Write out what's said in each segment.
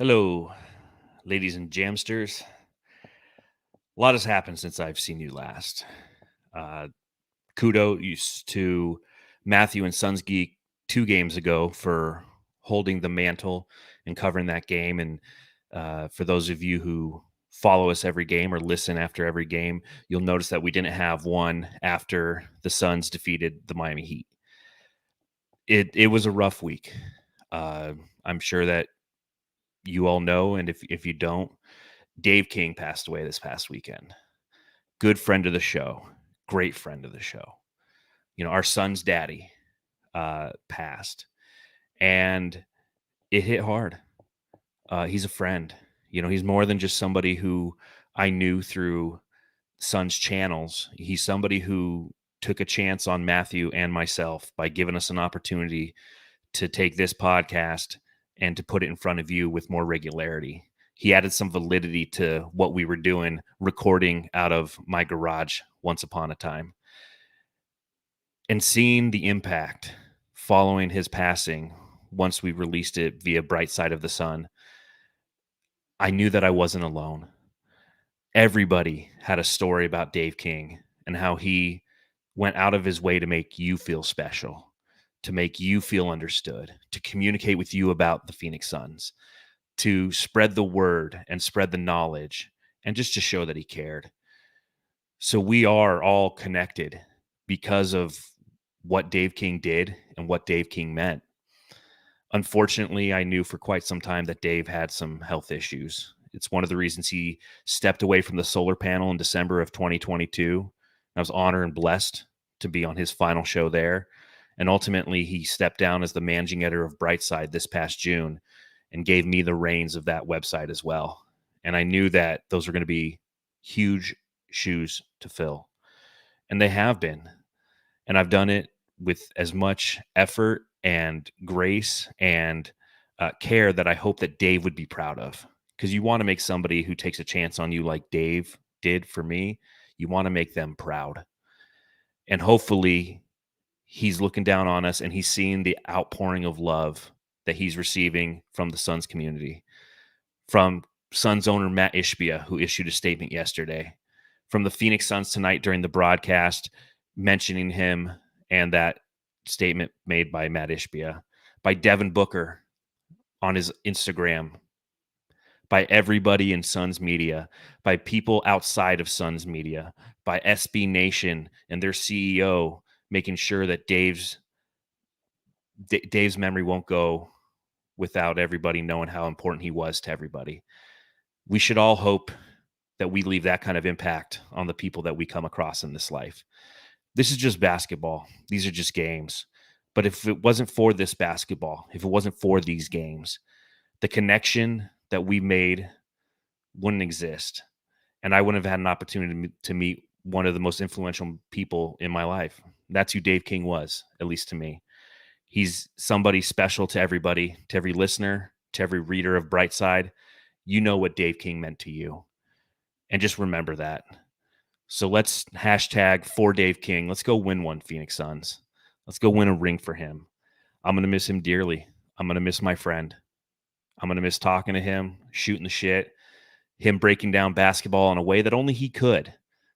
Hello, ladies and jamsters. A lot has happened since I've seen you last. Uh, Kudos to Matthew and Sons Geek 2 games ago for holding the mantle and covering that game. And for those of you who follow us every game or listen after every game, you'll notice that we didn't have one after the Suns defeated the Miami Heat. It was a rough week. I'm sure that you all know, and if you don't, Dave King passed away this past weekend. Good friend of the show, great friend of the show. Our son's daddy passed, and it hit hard. He's a friend. He's more than just somebody who I knew through son's channels. He's somebody who took a chance on Matthew and myself by giving us an opportunity to take this podcast and to put it in front of you with more regularity. He added some validity to what we were doing, recording out of my garage once upon a time. And seeing the impact following his passing, once we released it via Bright Side of the Sun, I knew that I wasn't alone. Everybody had a story about Dave King and how he went out of his way to make you feel special, to make you feel understood, to communicate with you about the Phoenix Suns, to spread the word and spread the knowledge, and just to show that he cared. So we are all connected because of what Dave King did and what Dave King meant. Unfortunately, I knew for quite some time that Dave had some health issues. It's one of the reasons he stepped away from the solar panel in December of 2022. I was honored and blessed to be on his final show there. And ultimately, he stepped down as the managing editor of Brightside this past June and gave me the reins of that website as well. And I knew that those were going to be huge shoes to fill. And they have been. And I've done it with as much effort and grace and care that I hope that Dave would be proud of. Because you want to make somebody who takes a chance on you like Dave did for me, you want to make them proud. And hopefully he's looking down on us and he's seeing the outpouring of love that he's receiving from the Suns community, from Suns owner Matt Ishbia, who issued a statement yesterday, from the Phoenix Suns tonight during the broadcast, mentioning him and that statement made by Matt Ishbia, by Devin Booker on his Instagram, by everybody in Suns media, by people outside of Suns media, by SB Nation and their CEO, making sure that Dave's memory won't go without everybody knowing how important he was to everybody. We should all hope that we leave that kind of impact on the people that we come across in this life. This is just basketball. These are just games. But if it wasn't for this basketball, if it wasn't for these games, the connection that we made wouldn't exist. And I wouldn't have had an opportunity to meet one of the most influential people in my life. That's who Dave King was, at least to me. He's somebody special to everybody, to every listener, to every reader of Brightside. You know what Dave King meant to you. And just remember that. So let's hashtag for Dave King. Let's go win one, Phoenix Suns. Let's go win a ring for him. I'm going to miss him dearly. I'm going to miss my friend. I'm going to miss talking to him, shooting the shit, him breaking down basketball in a way that only he could.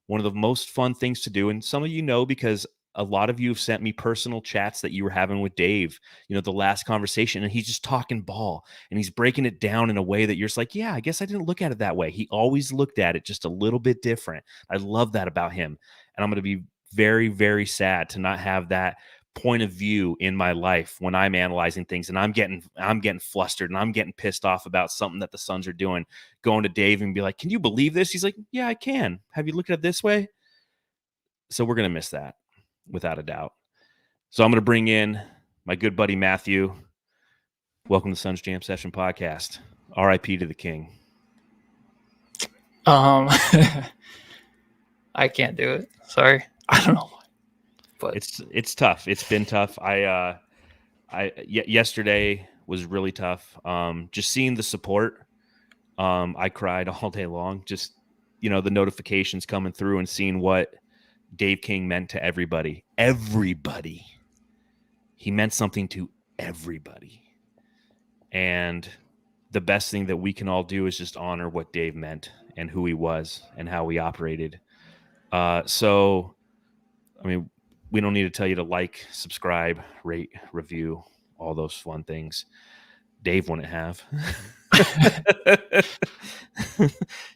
One of the most fun things to do. And some of you know because a lot of you have sent me personal chats that you were having with Dave, the last conversation, and he's just talking ball and he's breaking it down in a way that you're just like, yeah, I guess I didn't look at it that way. He always looked at it just a little bit different. I love that about him. And I'm going to be very, very sad to not have that point of view in my life when I'm analyzing things and I'm getting flustered and I'm getting pissed off about something that the Suns are doing, going to Dave and be like, can you believe this? He's like, yeah, I can. Have you looked at it this way? So we're going to miss that without a doubt. So I'm going to bring in my good buddy, Matthew. Welcome to Suns Jam Session Podcast. RIP to the King. I can't do it. Sorry. I don't know why. But it's tough. It's been tough. Yesterday was really tough. Just seeing the support. I cried all day long. Just, the notifications coming through and seeing what Dave King meant to everybody. Everybody. He meant something to everybody. And the best thing that we can all do is just honor what Dave meant and who he was and how he operated. So, I mean, we don't need to tell you to like, subscribe, rate, review, all those fun things. Dave wouldn't have.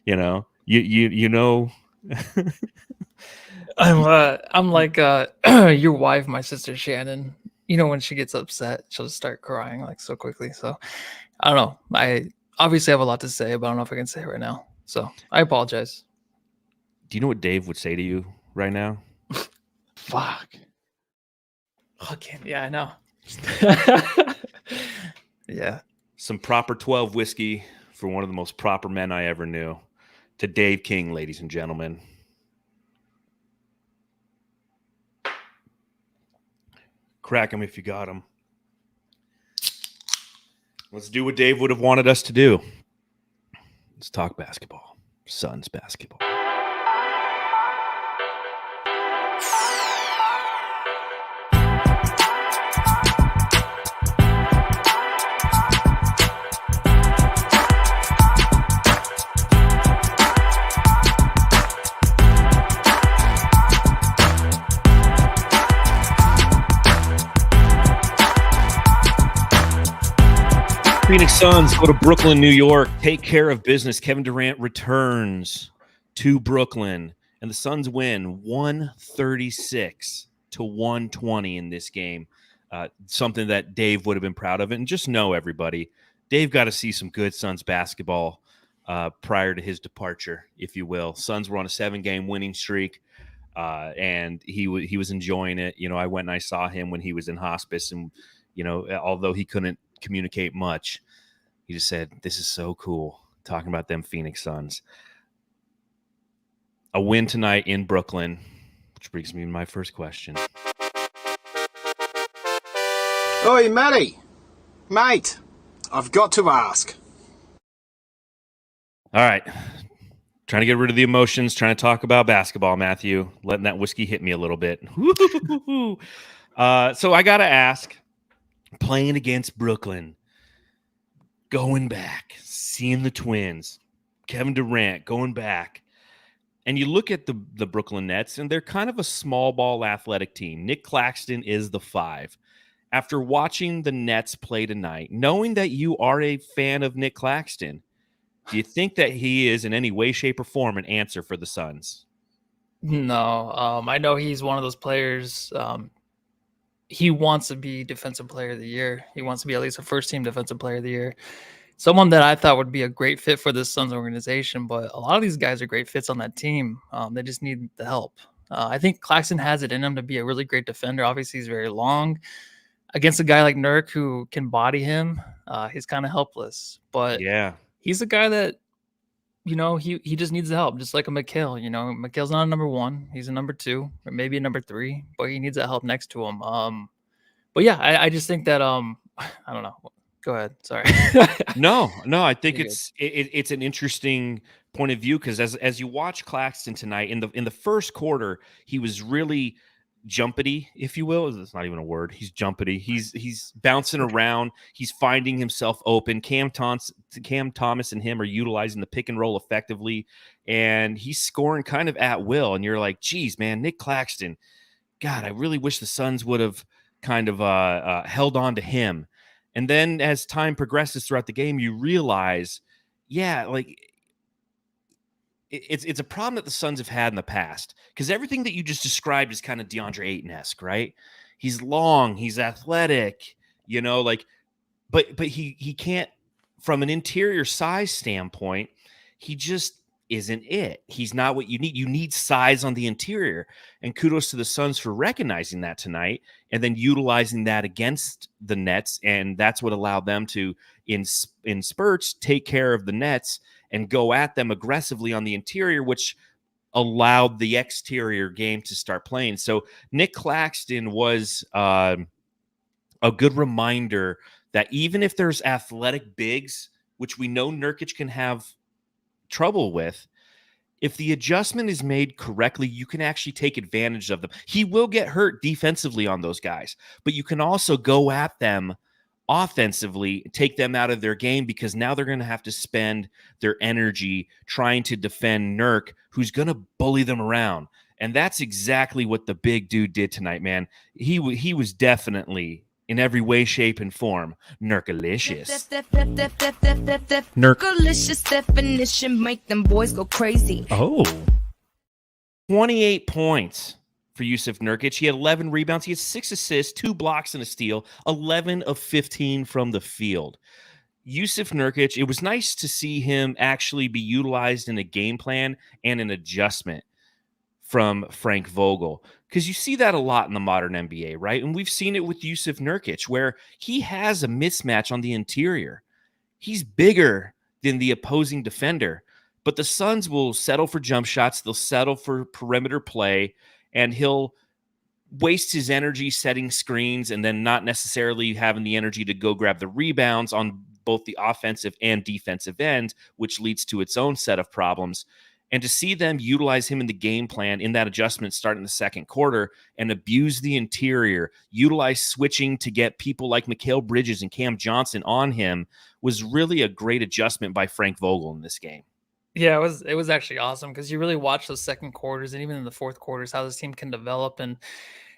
You know. I'm like your wife, my sister Shannon. You know, when she gets upset, she'll just start crying like so quickly. So I don't know. I obviously have a lot to say, but I don't know if I can say it right now. So I apologize. Do you know what Dave would say to you right now? Fuck. Okay. Yeah, I know. Yeah. Some proper 12 whiskey for one of the most proper men I ever knew. To Dave King, ladies and gentlemen. Crack him if you got him. Let's do what Dave would have wanted us to do. Let's talk basketball. Suns basketball. Phoenix Suns go to Brooklyn, New York. Take care of business. Kevin Durant returns to Brooklyn, and the Suns win 136-120 in this game. Something that Dave would have been proud of. And just know, everybody, Dave got to see some good Suns basketball prior to his departure, if you will. Suns were on a 7-game winning streak, and he was enjoying it. You know, I went and I saw him when he was in hospice, and you know, although he couldn't communicate much, he just said, "This is so cool," talking about them Phoenix Suns. A win tonight in Brooklyn, which brings me to my first question. Oi, Matty. Mate, I've got to ask. All right. Trying to get rid of the emotions, trying to talk about basketball, Matthew. Letting that whiskey hit me a little bit. So I got to ask, playing against Brooklyn, going back, seeing the Twins, Kevin Durant going back, and you look at the Brooklyn Nets, and they're kind of a small ball athletic team. Nick Claxton is the 5. After watching the Nets play tonight, knowing that you are a fan of Nick Claxton, do you think that he is in any way, shape, or form an answer for the Suns? No, I know he's one of those players. He wants to be Defensive Player of the Year. He wants to be at least a first-team Defensive Player of the Year. Someone that I thought would be a great fit for this Suns organization, but a lot of these guys are great fits on that team. They just need the help. I think Claxton has it in him to be a really great defender. Obviously, he's very long. Against a guy like Nurk who can body him, he's kind of helpless. But Yeah, he's a guy that, you know, he just needs the help, just like a McHale. You know, McHale's not a number 1. He's a number 2 or maybe a number 3, but he needs that help next to him. But yeah, I just think that I don't know. Go ahead. Sorry. No, I think You're it's an interesting point of view, because as you watch Claxton tonight in the first quarter, he was really jumpity, if you will. It's not even a word. He's jumpity. He's bouncing around. He's finding himself open. Cam Thomas and him are utilizing the pick and roll effectively, and he's scoring kind of at will. And you're like, geez, man, Nick Claxton. God, I really wish the Suns would have kind of held on to him. And then as time progresses throughout the game, you realize, yeah, like it's a problem that the Suns have had in the past, because everything that you just described is kind of DeAndre Ayton-esque, right? He's long, he's athletic, you know, like, but he can't, from an interior size standpoint, he just isn't it. He's not what you need. You need size on the interior. And kudos to the Suns for recognizing that tonight and then utilizing that against the Nets. And that's what allowed them to, in spurts, take care of the Nets and go at them aggressively on the interior, which allowed the exterior game to start playing. So Nick Claxton was a good reminder that even if there's athletic bigs, which we know Nurkic can have trouble with, if the adjustment is made correctly, you can actually take advantage of them. He will get hurt defensively on those guys, but you can also go at them offensively take them out of their game, because now they're going to have to spend their energy trying to defend Nurk, who's going to bully them around. And that's exactly what the big dude did tonight, man. He was definitely, in every way, shape, and form, Nurkalicious. Nurkalicious definition make them boys go crazy. Oh. 28 points for Jusuf Nurkic. He had 11 rebounds. He had 6 assists, 2 blocks, and a steal, 11 of 15 from the field. Jusuf Nurkic, it was nice to see him actually be utilized in a game plan and an adjustment from Frank Vogel, because you see that a lot in the modern NBA, right? And we've seen it with Jusuf Nurkic, where he has a mismatch on the interior. He's bigger than the opposing defender, but the Suns will settle for jump shots. They'll settle for perimeter play, and he'll waste his energy setting screens and then not necessarily having the energy to go grab the rebounds on both the offensive and defensive end, which leads to its own set of problems. And to see them utilize him in the game plan in that adjustment starting the second quarter and abuse the interior, utilize switching to get people like Mikal Bridges and Cam Johnson on him, was really a great adjustment by Frank Vogel in this game. Yeah, it was actually awesome, because you really watch those second quarters and even in the fourth quarters how this team can develop, and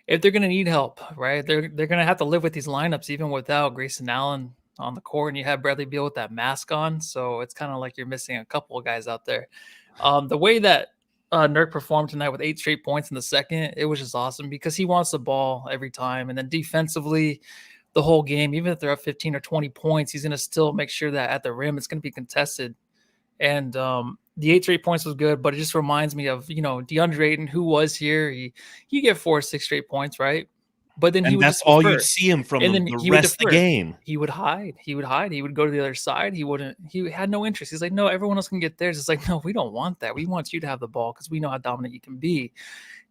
if they're going to need help, right? They're going to have to live with these lineups even without Grayson Allen on the court, and you have Bradley Beal with that mask on, so it's kind of like you're missing a couple of guys out there. The way that Nurk performed tonight with 8 straight points in the second, it was just awesome, because he wants the ball every time, and then defensively the whole game, even if they're up 15 or 20 points, he's going to still make sure that at the rim it's going to be contested. And the 8 straight points was good, but it just reminds me of, DeAndre Ayton, who was here. He get 4 or 6 straight points, right? But then that's all you see him from the rest of the game. He would hide. He would go to the other side. He had no interest. He's like, no, everyone else can get theirs. It's like, no, we don't want that. We want you to have the ball, because we know how dominant you can be.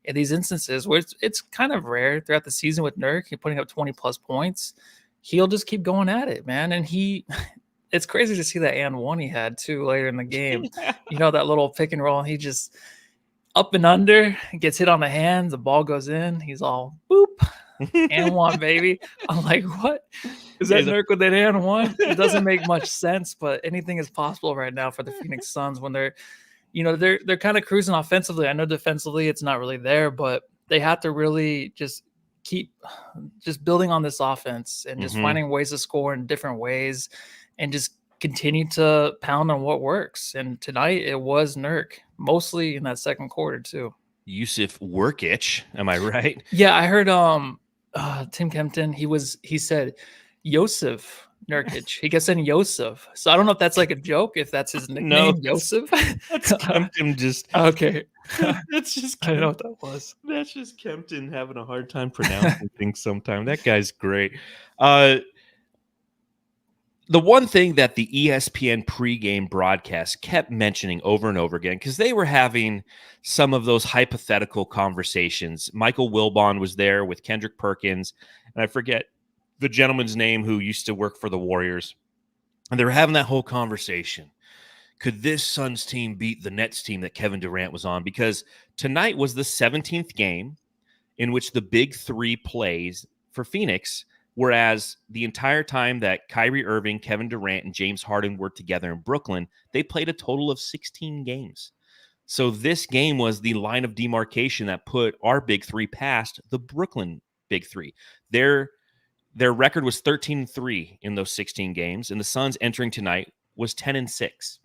In these instances where it's kind of rare throughout the season with Nurk, he's putting up 20 plus points, he'll just keep going at it, man. And it's crazy to see that and one he had too later in the game. That little pick and roll, he just up and under, gets hit on the hand, the ball goes in, he's all boop, and one, baby. I'm like, what is that Nurk with that and one? It doesn't make much sense, but anything is possible right now for the Phoenix Suns when they're kind of cruising offensively. I know defensively it's not really there, but they have to really just keep just building on this offense and just finding ways to score in different ways and just continue to pound on what works. And tonight it was Nurk, mostly in that second quarter too. Jusuf Nurkic, am I right? Yeah, I heard Tim Kempton, he said Jusuf Nurkic. He kept saying Yosef. So I don't know if that's like a joke, if that's his nickname, No, Yosef. That's Kempton just okay. That's just I don't know what that was. That's just Kempton having a hard time pronouncing things sometimes. That guy's great. The one thing that the ESPN pregame broadcast kept mentioning over and over again, because they were having some of those hypothetical conversations. Michael Wilbon was there with Kendrick Perkins, and I forget the gentleman's name who used to work for the Warriors. And they were having that whole conversation. Could this Suns team beat the Nets team that Kevin Durant was on? Because tonight was the 17th game in which the big three plays for Phoenix, whereas the entire time that Kyrie Irving, Kevin Durant, and James Harden were together in Brooklyn, they played a total of 16 games. So this game was the line of demarcation that put our big three past the Brooklyn big three. Their record was 13-3 in those 16 games, and the Suns entering tonight was 10-6.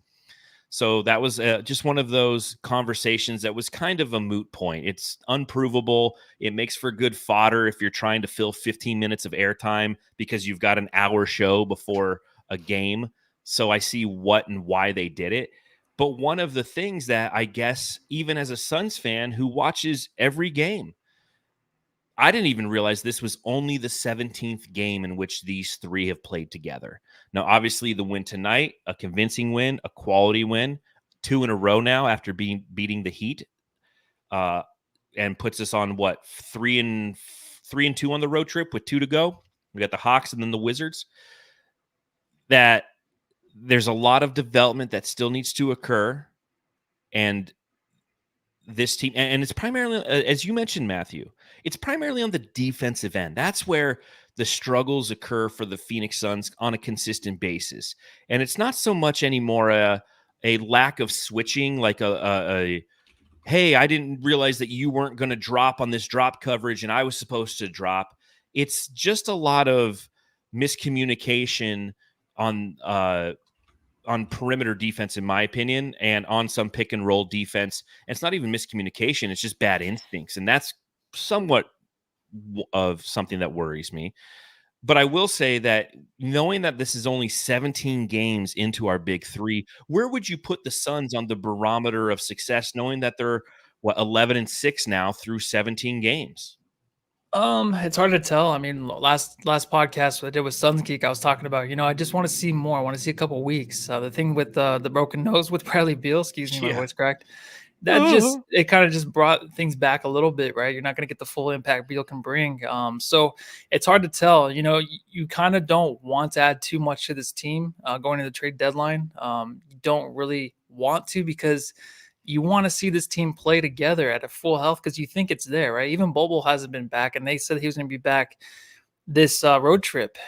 So that was just one of those conversations that was kind of a moot point. It's unprovable. It makes for good fodder if you're trying to fill 15 minutes of airtime because you've got an hour show before a game. So I see what and why they did it. But one of the things that I guess, even as a Suns fan who watches every game, I didn't even realize this was only the 17th game in which these three have played together. Now, obviously, the win tonight, a convincing win, a quality win, 2 in a row now after beating the Heat, and puts us on 3-2 on the road trip with 2 to go. We got the Hawks and then the Wizards. That there's a lot of development that still needs to occur, and this team, and it's primarily, as you mentioned, Matthew, it's primarily on the defensive end. That's where the struggles occur for the Phoenix Suns on a consistent basis. And it's not so much anymore a lack of switching, like a hey, I didn't realize that you weren't going to drop on this drop coverage and I was supposed to drop. It's just a lot of miscommunication on perimeter defense, in my opinion, and on some pick and roll defense. And it's not even miscommunication; it's just bad instincts, and that's somewhat of something that worries me. But I will say that knowing that this is only 17 games into our big three, where would you put the Suns on the barometer of success, knowing that they're 11-6 now through 17 games? It's hard to tell. I mean, last podcast I did with Suns Geek, I was talking about, I just want to see more. I want to see a couple weeks. The thing with the broken nose with Bradley Beal, excuse me, my voice cracked. That it kind of just brought things back a little bit, right? You're not going to get the full impact Beal can bring. So it's hard to tell. You kind of don't want to add too much to this team going into the trade deadline. You don't really want to, because you want to see this team play together at a full health, because you think it's there, right? Even Bobo hasn't been back, and they said he was going to be back this road trip.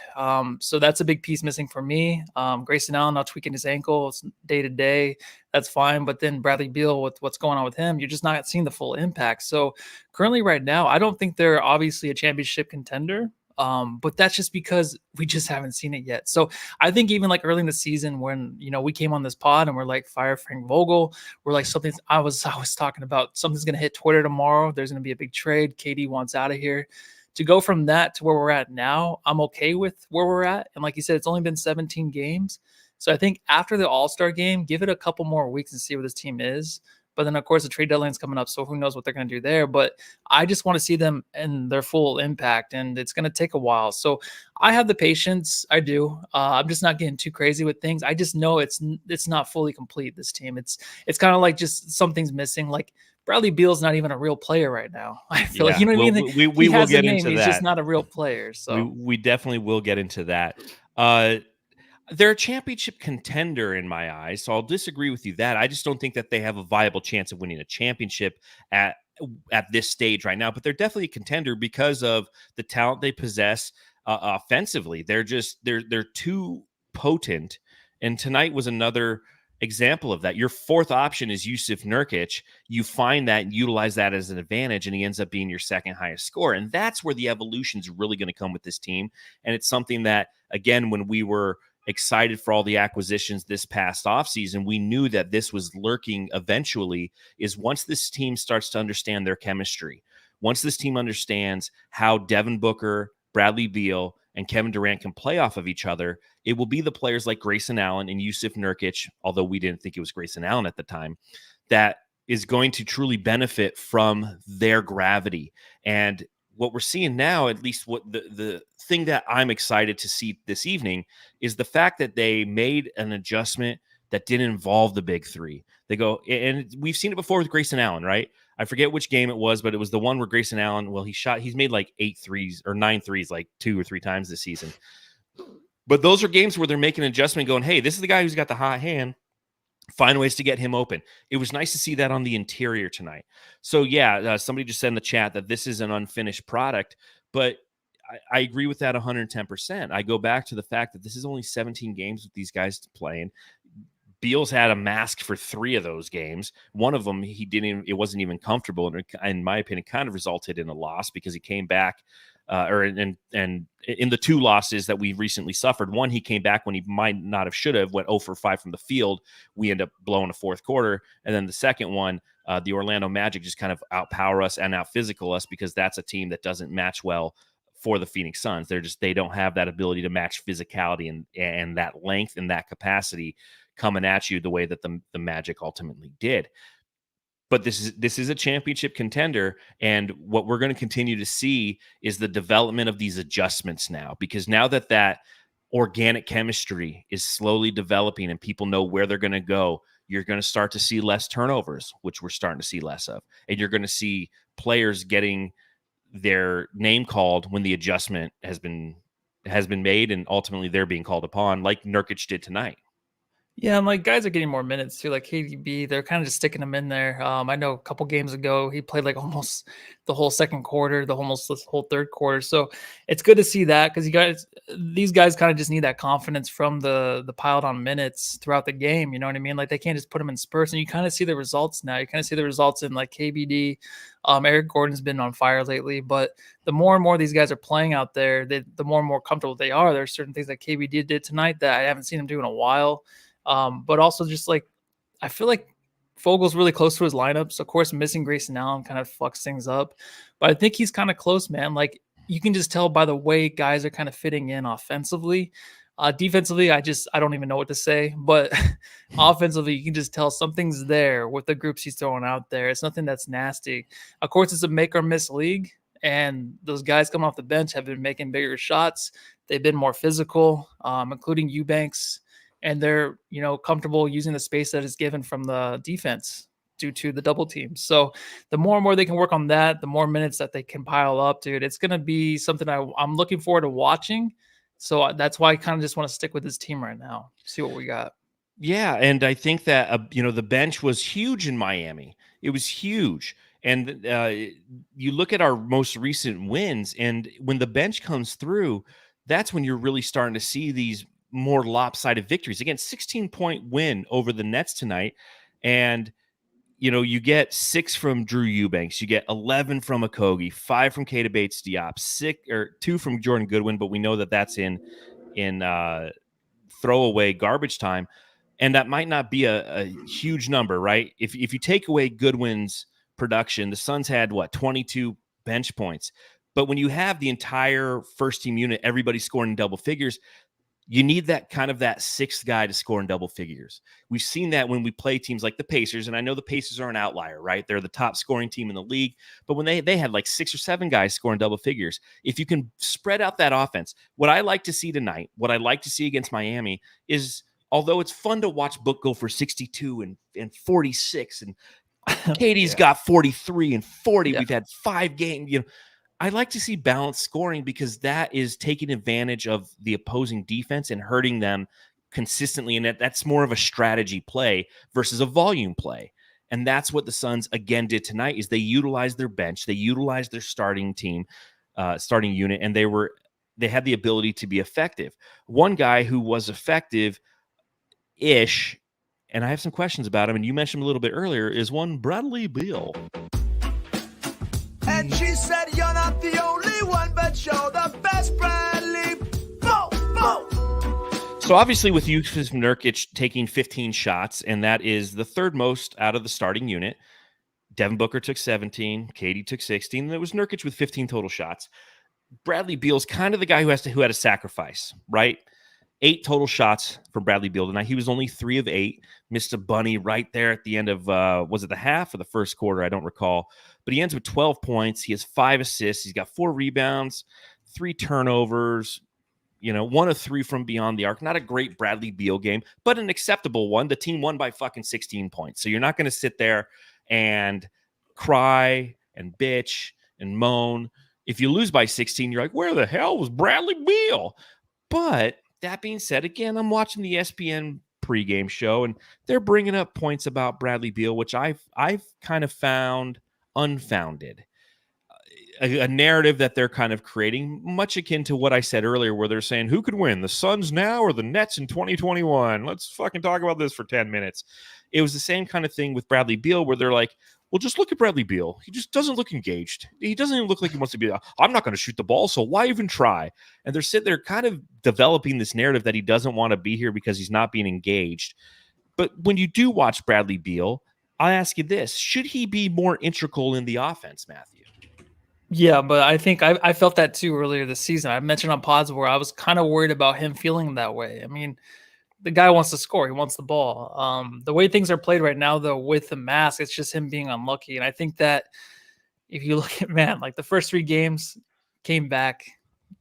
So that's a big piece missing for me. Grayson Allen now tweaking his ankle. It's day to day. That's fine. But then Bradley Beal, with what's going on with him, you're just not seeing the full impact. So currently right now, I don't think they're obviously a championship contender. But that's just because we just haven't seen it yet. So I think even like early in the season when, we came on this pod and we're like, fire Frank Vogel, we're like, I was talking about something's going to hit Twitter tomorrow. There's going to be a big trade. KD wants out of here. To go from that to where we're at now, I'm okay with where we're at. And like you said, it's only been 17 games. So I think after the All-Star game, give it a couple more weeks and see where this team is. But then, of course, the trade deadline is coming up, so who knows what they're going to do there. But I just want to see them in their full impact, and it's going to take a while. So I have the patience. I do. I'm just not getting too crazy with things. I just know it's not fully complete, this team. It's kind of like just something's missing. Like Bradley Beal's not even a real player right now. I feel like, what I mean? We will get into that. He's just not a real player. So we definitely will get into that. They're a championship contender in my eyes, so I'll disagree with you that. I just don't think that they have a viable chance of winning a championship at this stage right now. But they're definitely a contender because of the talent they possess offensively. They're too potent, and tonight was another example of that. Your fourth option is Yusuf Nurkic. You find that and utilize that as an advantage, and he ends up being your second highest scorer. And that's where the evolution is really going to come with this team. And it's something that, again, when we were excited for all the acquisitions this past offseason, we knew that this was lurking eventually, is once this team starts to understand their chemistry, once this team understands how Devin Booker, Bradley Beal, and Kevin Durant can play off of each other, it will be the players like Grayson Allen and Yusuf Nurkic, although we didn't think it was Grayson Allen at the time, that is going to truly benefit from their gravity. And what we're seeing now, at least what the thing that I'm excited to see this evening, is the fact that they made an adjustment that didn't involve the big three. They go, and we've seen it before with Grayson Allen, right? I forget which game it was, but it was the one where Grayson Allen, he's made like 8 threes or 9 threes like 2 or 3 times this season. But those are games where they're making an adjustment going, hey, this is the guy who's got the hot hand. Find ways to get him open. It was nice to see that on the interior tonight. So, yeah, somebody just said in the chat that this is an unfinished product, but I agree with that 110%. I go back to the fact that this is only 17 games with these guys playing. Beal's had a mask for 3 of those games. One of them, it wasn't even comfortable. And in my opinion, kind of resulted in a loss because he came back and in the 2 losses that we recently suffered, one, he came back when he might not have should have, went 0 for 5 from the field. We end up blowing a fourth quarter. And then the second one, the Orlando Magic just kind of outpower us and out physical us because that's a team that doesn't match well for the Phoenix Suns. They don't have that ability to match physicality and that length and that capacity coming at you the way that the Magic ultimately did. But this is a championship contender, and what we're going to continue to see is the development of these adjustments now, because now that organic chemistry is slowly developing and people know where they're going to go, you're going to start to see less turnovers, which we're starting to see less of, and you're going to see players getting their name called when the adjustment has been made, and ultimately they're being called upon, like Nurkic did tonight. Yeah, and like guys are getting more minutes too. Like KDB, they're kind of just sticking him in there. I know a couple games ago he played like almost the whole second quarter, almost the whole third quarter. So it's good to see that because these guys kind of just need that confidence from the piled on minutes throughout the game. You know what I mean? Like they can't just put them in spurts, and you kind of see the results now. You kind of see the results in like KBD. Eric Gordon's been on fire lately, but the more and more these guys are playing out there, the more and more comfortable they are. There's certain things that KBD did tonight that I haven't seen him do in a while. But also just like I feel like Fogel's really close to his lineups. Of course, missing Grayson Allen kind of fucks things up, but I think he's kind of close, man. Like you can just tell by the way guys are kind of fitting in offensively. Defensively, I don't even know what to say, but offensively, you can just tell something's there with the groups he's throwing out there. It's nothing that's nasty. Of course, it's a make or miss league, and those guys coming off the bench have been making bigger shots. They've been more physical, including Eubanks, and they're comfortable using the space that is given from the defense due to the double teams. So the more and more they can work on that, the more minutes that they can pile up, dude, it's going to be something I'm looking forward to watching. So that's why I kind of just want to stick with this team right now. See what we got. Yeah, and I think that the bench was huge in Miami. It was huge, and you look at our most recent wins, and when the bench comes through, that's when you're really starting to see these more lopsided victories. Again, 16-point win over the Nets tonight, and you get 6 from Drew Eubanks, you get 11 from Okogie, 5 from Keita Bates-Diop, 2 from Jordan Goodwin, but we know that that's in throwaway garbage time. And that might not be a huge number, right? If you take away Goodwin's production, the Suns had 22 bench points. But when you have the entire first team unit, everybody scoring in double figures, you need that kind of that sixth guy to score in double figures. We've seen that when we play teams like the Pacers, and I know the Pacers are an outlier, right? They're the top scoring team in the league, but when they had like 6 or 7 guys scoring double figures, if you can spread out that offense, what I like to see tonight, what I like to see against Miami is, although it's fun to watch Book go for 62 and 46, and Katie's got 43 and 40. Yeah. We've had 5 games, I like to see balanced scoring because that is taking advantage of the opposing defense and hurting them consistently. And that's more of a strategy play versus a volume play. And that's what the Suns again did tonight is they utilized their bench. They utilized their starting team, starting unit, and they had the ability to be effective. One guy who was effective-ish, and I have some questions about him, and you mentioned him a little bit earlier, is one Bradley Beal. And she said, you're not the only one, but you're the best, Bradley. Bo, bo. So obviously with Jusuf Nurkic taking 15 shots, and that is the third most out of the starting unit. Devin Booker took 17, Katie took 16, and it was Nurkic with 15 total shots. Bradley Beal's kind of the guy who had to sacrifice, right? 8 total shots for Bradley Beal tonight. He was only 3 of 8. Missed a bunny right there at the end of, was it the half or the first quarter? I don't recall. But he ends with 12 points. He has 5 assists. He's got 4 rebounds, 3 turnovers, 1 of 3 from beyond the arc. Not a great Bradley Beal game, but an acceptable one. The team won by fucking 16 points. So you're not going to sit there and cry and bitch and moan. If you lose by 16, you're like, where the hell was Bradley Beal? But that being said, again, I'm watching the ESPN pregame show, and they're bringing up points about Bradley Beal, which I've kind of found unfounded. A narrative that they're kind of creating, much akin to what I said earlier, where they're saying, who could win, the Suns now or the Nets in 2021? Let's fucking talk about this for 10 minutes. It was the same kind of thing with Bradley Beal, where they're like, well, just look at Bradley Beal. He just doesn't look engaged. He doesn't even look like he wants to be, I'm not going to shoot the ball, so why even try? And they're sitting there kind of developing this narrative that he doesn't want to be here because he's not being engaged. But when you do watch Bradley Beal, I'll ask you this. Should he be more integral in the offense, Matthew? Yeah, but I think I felt that too earlier this season. I mentioned on pods where I was kind of worried about him feeling that way. I mean, the guy wants to score. He wants the ball. The way things are played right now, though, with the mask, it's just him being unlucky. And I think that if you look at, like the first 3 games, came back,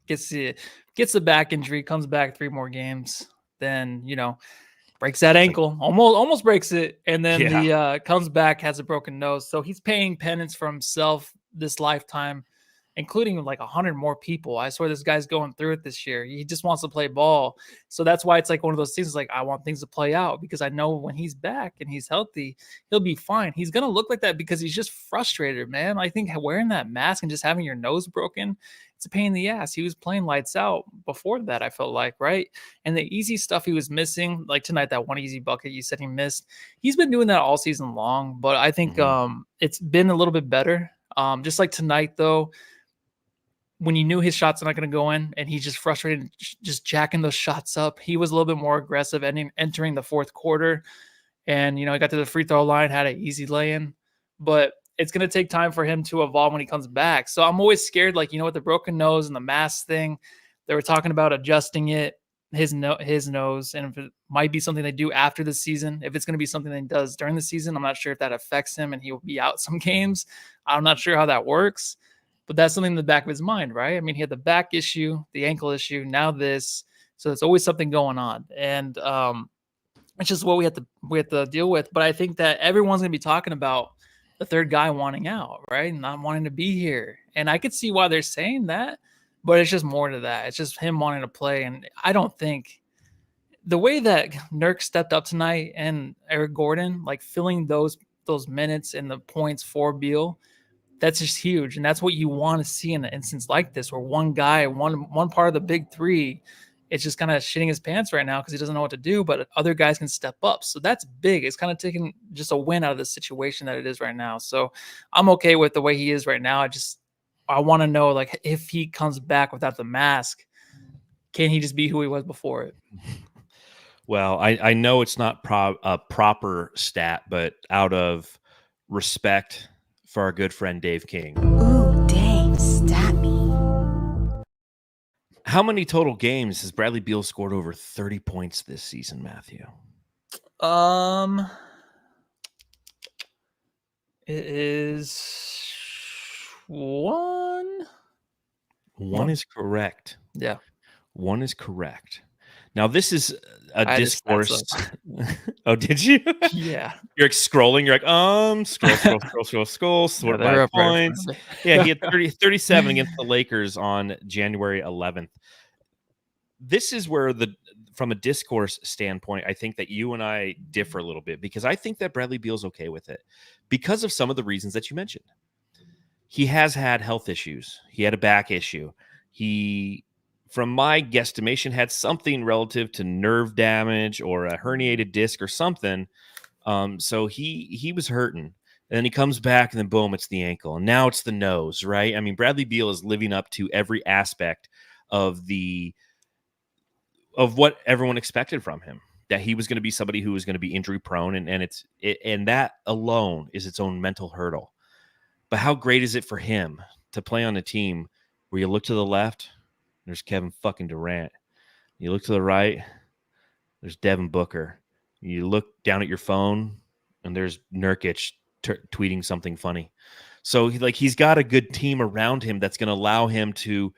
gets the back injury, comes back 3 more games, then, breaks that ankle, almost breaks it. And then comes back, has a broken nose. So he's paying penance for himself this lifetime. including like 100 more people. I swear this guy's going through it this year. He just wants to play ball. So that's why it's like one of those things like I want things to play out because I know when he's back and he's healthy, he'll be fine. He's going to look like that because he's just frustrated, man. I think wearing that mask and just having your nose broken, it's a pain in the ass. He was playing lights out before that, I felt like, right? And the easy stuff he was missing, like tonight, that one easy bucket you said he missed, he's been doing that all season long, but I think it's been a little bit better. Just like tonight, though, when you knew his shots are not going to go in and he's just frustrated, just jacking those shots up, he was a little bit more aggressive entering the fourth quarter. And, he got to the free throw line, had an easy lay-in, but it's going to take time for him to evolve when he comes back. So I'm always scared, like, with the broken nose and the mask thing, they were talking about adjusting it, his nose, and if it might be something they do after the season, if it's going to be something that he does during the season, I'm not sure if that affects him and he will be out some games. I'm not sure how that works, but that's something in the back of his mind, right? I mean, he had the back issue, the ankle issue, now this, so there's always something going on. And, it's just what we have to deal with. But I think that everyone's going to be talking about the third guy wanting out, right? Not wanting to be here. And I could see why they're saying that, but it's just more to that. It's just him wanting to play. And I don't think the way that Nurk stepped up tonight and Eric Gordon, like filling those minutes and the points for Beal, that's just huge. And that's what you want to see in an instance like this, where one guy, one part of the big three, it's just kind of shitting his pants right now because he doesn't know what to do, but other guys can step up. So that's big. It's kind of taking just a win out of the situation that it is right now. So I'm okay with the way he is right now. I want to know, like, if he comes back without the mask, can he just be who he was before it? Well, I know it's not a proper stat, but out of respect for our good friend Dave King. Ooh, dang, stat me. How many total games has Bradley Beal scored over 30 points this season, Matthew? It is one. One is correct. Yeah. One is correct. Now, this is a I had his stats discourse. Oh, did you? Yeah. You're like scrolling. You're like, scroll. Sort they're by up there in points. front of me. Yeah, he had 37 against the Lakers on January 11th. This is where from a discourse standpoint, I think that you and I differ a little bit because I think that Bradley Beal's okay with it because of some of the reasons that you mentioned. He has had health issues. He had a back issue. He, from my guesstimation, had something relative to nerve damage or a herniated disc or something. So he was hurting. And then he comes back and then boom, it's the ankle. And now it's the nose, right? I mean, Bradley Beal is living up to every aspect of what everyone expected from him, that he was going to be somebody who was going to be injury prone. And that alone is its own mental hurdle. But how great is it for him to play on a team where you look to the left, there's Kevin fucking Durant. You look to the right, there's Devin Booker. You look down at your phone, and there's Nurkic tweeting something funny. So he's got a good team around him that's going to allow him to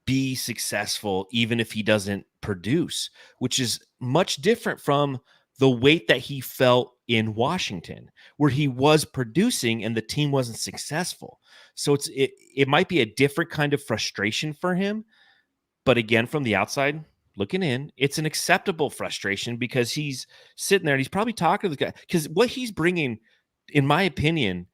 be successful even if he doesn't produce, which is much different from the weight that he felt in Washington, where he was producing and the team wasn't successful. So it might be a different kind of frustration for him. But again, from the outside looking in, it's an acceptable frustration because he's sitting there and he's probably talking to the guy, because what he's bringing, in my opinion,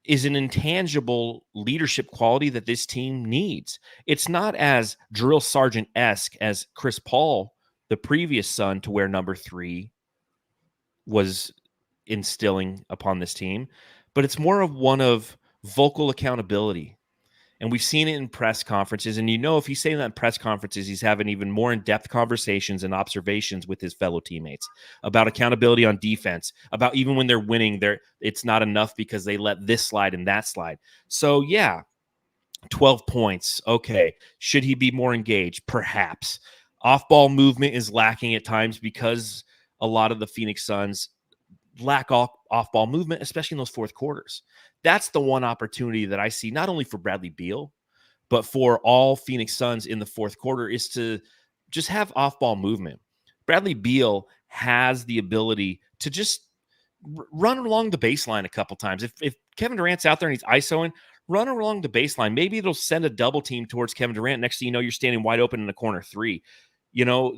is an intangible leadership quality that this team needs. It's not as drill sergeant-esque as Chris Paul, the previous son to wear number 3, was instilling upon this team, but it's more of one of vocal accountability. And we've seen it in press conferences. And if he's saying that in press conferences, he's having even more in-depth conversations and observations with his fellow teammates about accountability on defense, about even when they're winning, it's not enough because they let this slide and that slide. So, yeah, 12 points. Okay. Should he be more engaged? Perhaps. Off-ball movement is lacking at times because a lot of the Phoenix Suns lack off-ball movement, especially in those fourth quarters. That's the one opportunity that I see, not only for Bradley Beal, but for all Phoenix Suns in the fourth quarter, is to just have off-ball movement. Bradley Beal has the ability to just run along the baseline a couple times. If Kevin Durant's out there and he's ISOing, run along the baseline. Maybe it'll send a double team towards Kevin Durant. Next thing you know, you're standing wide open in the corner 3.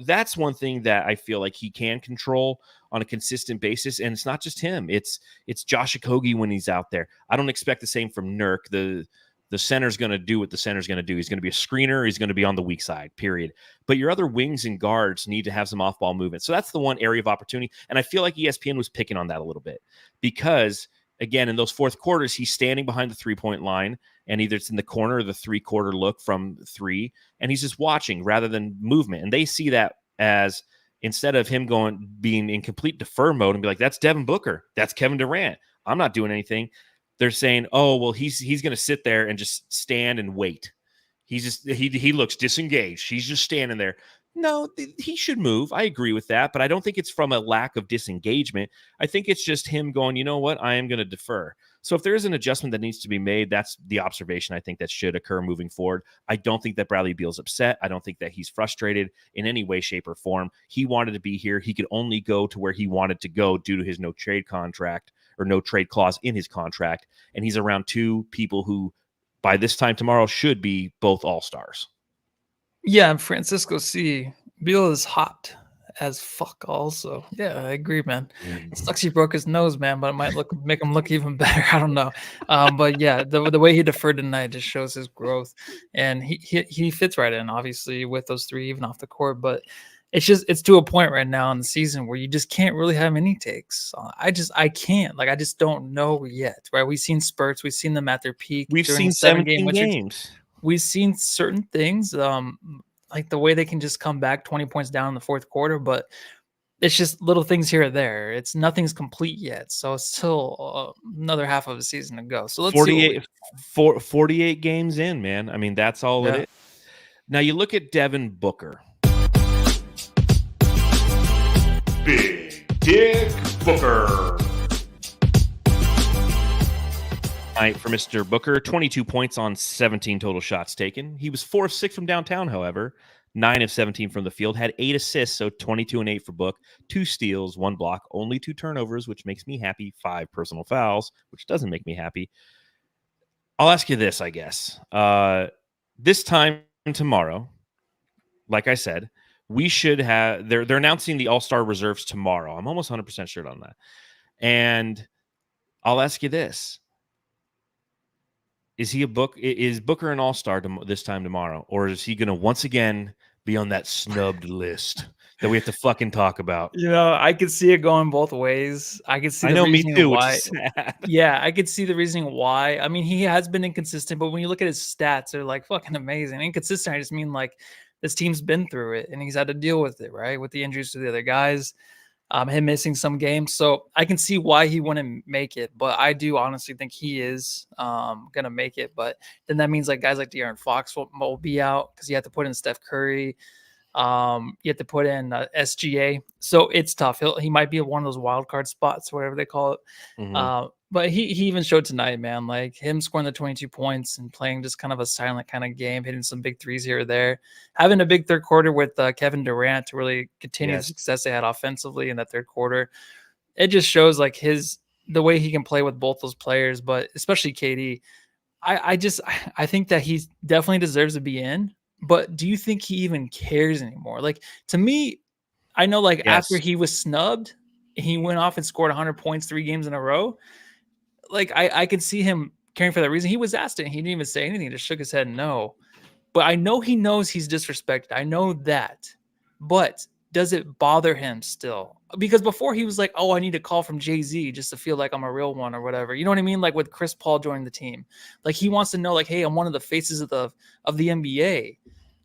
That's one thing that I feel like he can control on a consistent basis. And it's not just him. It's Josh Okogie when he's out there. I don't expect the same from Nurk. The center's going to do what the center's going to do. He's going to be a screener. He's going to be on the weak side, period. But your other wings and guards need to have some off-ball movement. So that's the one area of opportunity. And I feel like ESPN was picking on that a little bit because, again, in those fourth quarters, he's standing behind the three-point line, and either it's in the corner or the three-quarter look from 3, and he's just watching rather than movement. And they see that as, instead of him being in complete defer mode and be like, that's Devin Booker, that's Kevin Durant, I'm not doing anything. They're saying, oh, well, he's going to sit there and just stand and wait. He looks disengaged. He's just standing there. No, he should move. I agree with that, but I don't think it's from a lack of disengagement. I think it's just him going, you know what? I am going to defer. So if there is an adjustment that needs to be made, that's the observation I think that should occur moving forward. I don't think that Bradley Beal's upset. I don't think that he's frustrated in any way, shape, or form. He wanted to be here. He could only go to where he wanted to go due to his no trade contract or no trade clause in his contract. And he's around 2 people who by this time tomorrow should be both all-stars. Yeah, and Francisco C. Beal is hot as fuck also. Yeah, I agree, man. It sucks he broke his nose, man, but it might make him look even better. I don't know. But yeah, the way he deferred tonight just shows his growth. And he fits right in, obviously, with those 3 even off the court. But it's to a point right now in the season where you just can't really have any takes. I can't. I just don't know yet, right? We've seen spurts. We've seen them at their peak. We've seen 17 games. We've seen certain things, like the way they can just come back 20 points down in the fourth quarter, but it's just little things here or there. Nothing's complete yet. So it's still another half of a season to go. So let's 48 games in, man. I mean, that's all it is. Now you look at Devin Booker. Big Dick Booker. Night for Mr. Booker, 22 points on 17 total shots taken. He was 4 of 6 from downtown, however, 9 of 17 from the field, had 8 assists, so 22 and 8 for Book, 2 steals, 1 block, only 2 turnovers, which makes me happy, 5 personal fouls, which doesn't make me happy. I'll ask you this, I guess. This time tomorrow, like I said, we should have, they're announcing the All-Star reserves tomorrow. I'm almost 100% sure on that. And I'll ask you this. Is Booker an all-star this time tomorrow? Or is he going to once again be on that snubbed list that we have to fucking talk about? I could see it going both ways. I could see the reasoning why. Yeah, I could see the reasoning why. I mean, he has been inconsistent, but when you look at his stats, they're fucking amazing. Inconsistent, I just mean this team's been through it and he's had to deal with it, right? With the injuries to the other guys. Him missing some games. So I can see why he wouldn't make it, but I do honestly think he is going to make it. But then that means guys like De'Aaron Fox will be out because you have to put in Steph Curry. You have to put in SGA. So it's tough. He might be one of those wild card spots, whatever they call it. Mm-hmm. But he even showed tonight, man, him scoring the 22 points and playing just kind of a silent kind of game, hitting some big threes here or there, having a big third quarter with Kevin Durant to really continue the success they had offensively in that third quarter. It just shows the way he can play with both those players, but especially KD. I think that he definitely deserves to be in, but do you think he even cares anymore? To me, I know after he was snubbed, he went off and scored 100 points 3 games in a row. I could see him caring for that reason. He was asked it. He didn't even say anything. He just shook his head no. But I know he knows he's disrespected. I know that. But does it bother him still? Because before he was I need a call from Jay-Z just to feel like I'm a real one or whatever. You know what I mean? With Chris Paul joining the team. He wants to know hey, I'm one of the faces of the NBA.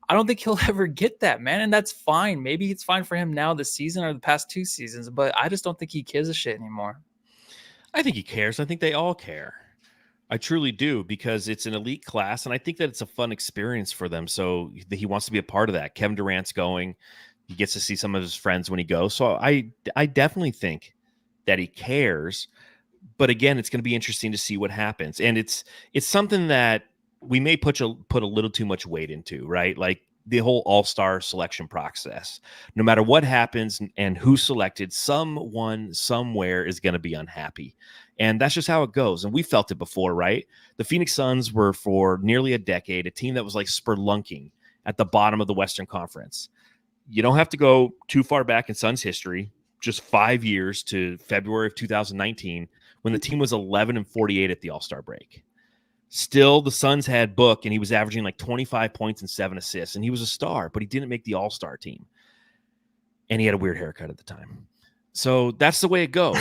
I don't think he'll ever get that, man. And that's fine. Maybe it's fine for him now this season or the past 2 seasons. But I just don't think he gives a shit anymore. I think he cares. I think they all care. I truly do, because it's an elite class, and I think that it's a fun experience for them. So he wants to be a part of that. Kevin Durant's going. He gets to see some of his friends when he goes. So I definitely think that he cares. But again, it's going to be interesting to see what happens. And it's something that we may put a little too much weight into, right? The whole all-star selection process. No matter what happens and who's selected, someone somewhere is going to be unhappy. And that's just how it goes. And we felt it before, right? The Phoenix Suns were for nearly a decade a team that was like spelunking at the bottom of the Western Conference. You don't have to go too far back in Suns history, just 5 years to February of 2019 when the team was 11-48 at the All-Star break. Still, the Suns had Book, and he was averaging like 25 points and 7 assists, and he was a star, but he didn't make the All-Star team. And he had a weird haircut at the time. So that's the way it goes.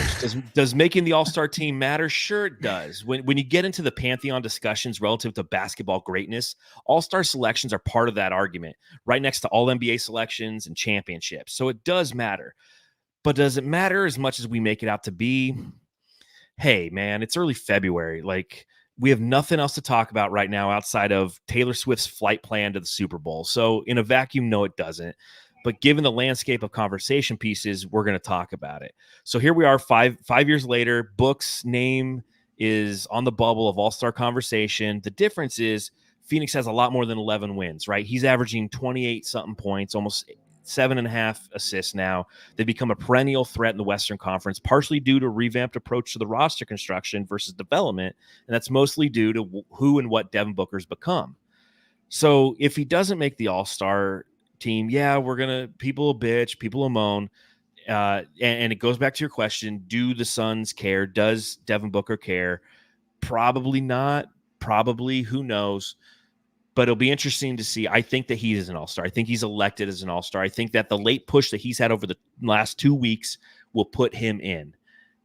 Does making the All-Star team matter? Sure it does. When you get into the pantheon discussions relative to basketball greatness, All-Star selections are part of that argument, right next to all NBA selections and championships. So it does matter. But does it matter as much as we make it out to be? Hey, man, it's early February. Like, we have nothing else to talk about right now outside of Taylor Swift's flight plan to the Super Bowl. So in a vacuum, no, it doesn't. But given the landscape of conversation pieces, we're going to talk about it. So here we are, five years later. Book's name is on the bubble of all-star conversation. The difference is Phoenix has a lot more than 11 wins, right? He's averaging 28-something points, almost 7.5 assists now. They become a perennial threat in the Western Conference, partially due to a revamped approach to the roster construction versus development, and that's mostly due to who and what Devin Booker's become. So if he doesn't make the All-Star team, yeah, people will bitch, people will moan, and it goes back to your question, do the Suns care? Does Devin Booker care? Probably not. Probably, who knows? But it'll be interesting to see. I think that he is an all-star. I think he's elected as an all-star. I think that the late push that he's had over the last 2 weeks will put him in.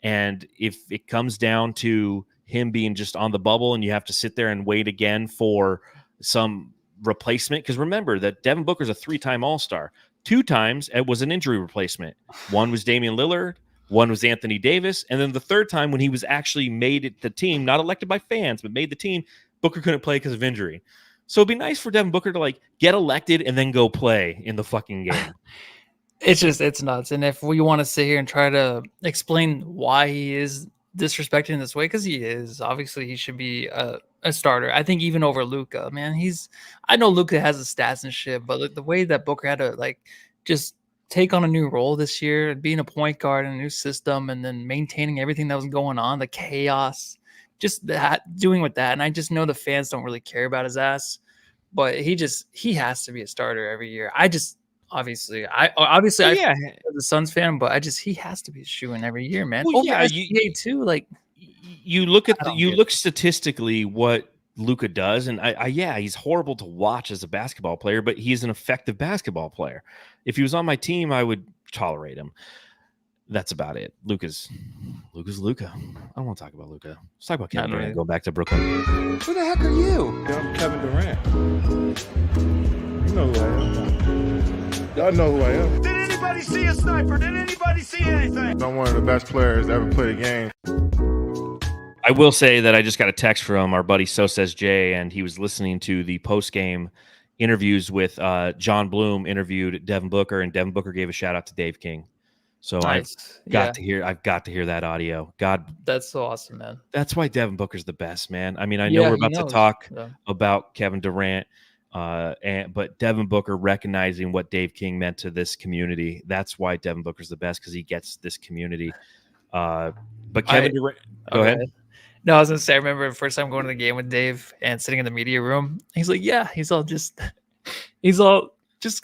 And if it comes down to him being just on the bubble and you have to sit there and wait again for some replacement, because remember that Devin Booker's a 3-time all-star. 2 times it was an injury replacement. One was Damian Lillard, one was Anthony Davis, and then the 3rd time when he was actually made it the team, not elected by fans, but made the team, Booker couldn't play because of injury. So it'd be nice for Devin Booker to like get elected and then go play in the fucking game. It's nuts. And if we want to sit here and try to explain why he is disrespected in this way, because he is, obviously he should be a starter. I think even over Luka, man. I know Luka has the stats and shit, but like the way that Booker had to like just take on a new role this year, being a point guard in a new system, and then maintaining everything that was going on, the chaos, just that doing with that. And I just know the fans don't really care about his ass, but he has to be a starter every year. Obviously Yeah. I'm a Suns fan, but he has to be a shoo-in every year, man. Well, yeah, SGA too. Like, you look statistically what Luka does, and yeah, he's horrible to watch as a basketball player, but he's an effective basketball player. If he was on my team, I would tolerate him. That's about it. Luka's Luka. I don't want to talk about Luka. Let's talk about Kevin Durant. Go back to Brooklyn. Who the heck are you? I'm Kevin Durant. You know who I am. Y'all know who I am. Did anybody see a sniper? Did anybody see anything? I'm one of the best players to ever play the game. I will say that I just got a text from our buddy So Says Jay, and he was listening to the post-game interviews with John Bloom interviewed Devin Booker, and Devin Booker gave a shout out to Dave King. So nice. I've got to hear that audio. God, that's so awesome, man. That's why Devin Booker's the best, man. I mean, I know we're about to talk about Kevin Durant, but Devin Booker recognizing what Dave King meant to this community. That's why Devin Booker's the best, because he gets this community. But Kevin Durant, go ahead. No, I was gonna say, I remember the first time going to the game with Dave and sitting in the media room. He's like, yeah, he's all just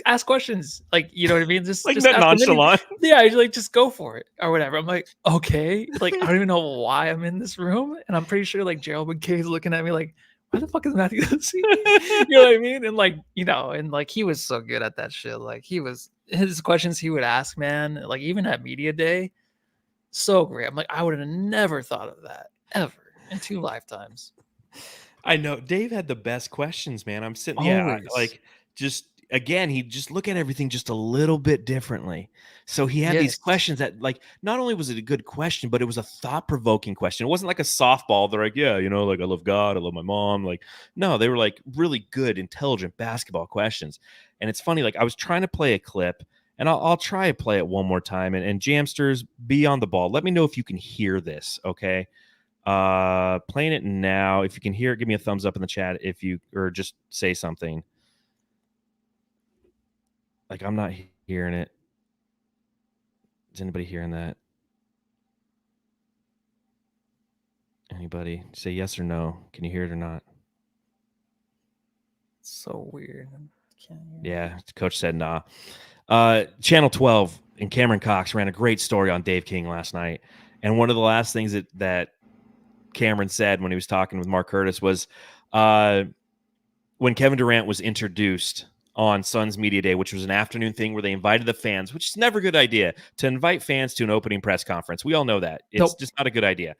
ask questions. Like, you know what I mean? Just that nonchalant. Yeah, he's like, just go for it or whatever. I'm like, okay. Like, I don't even know why I'm in this room. And I'm pretty sure like Gerald McKay's looking at me like, why the fuck is Matthew see me? You know what I mean? And like, and like he was so good at that shit. Like his questions he would ask, man, like even at media day, so great. I'm like, I would have never thought of that ever in 2 lifetimes. I know Dave had the best questions, man. I'm sitting, again, he'd just look at everything just a little bit differently. So he had these questions that, like, not only was it a good question, but it was a thought-provoking question. It wasn't like a softball. They're like, yeah, like, I love God, I love my mom. Like, no, they were like really good, intelligent basketball questions. And it's funny, like, I was trying to play a clip, and I'll try to play it one more time. And Jamsters, be on the ball. Let me know if you can hear this, okay? Playing it now. If you can hear it, give me a thumbs up in the chat or just say something. Like, I'm not hearing it. Is anybody hearing that? Anybody say yes or no? Can you hear it or not? So weird. Can't hear. Yeah, coach said nah. Channel 12 and Cameron Cox ran a great story on Dave King last night. And one of the last things that Cameron said when he was talking with Mark Curtis was when Kevin Durant was introduced on Suns Media Day, which was an afternoon thing where they invited the fans, which is never a good idea to invite fans to an opening press conference. We all know that. It's just not a good idea.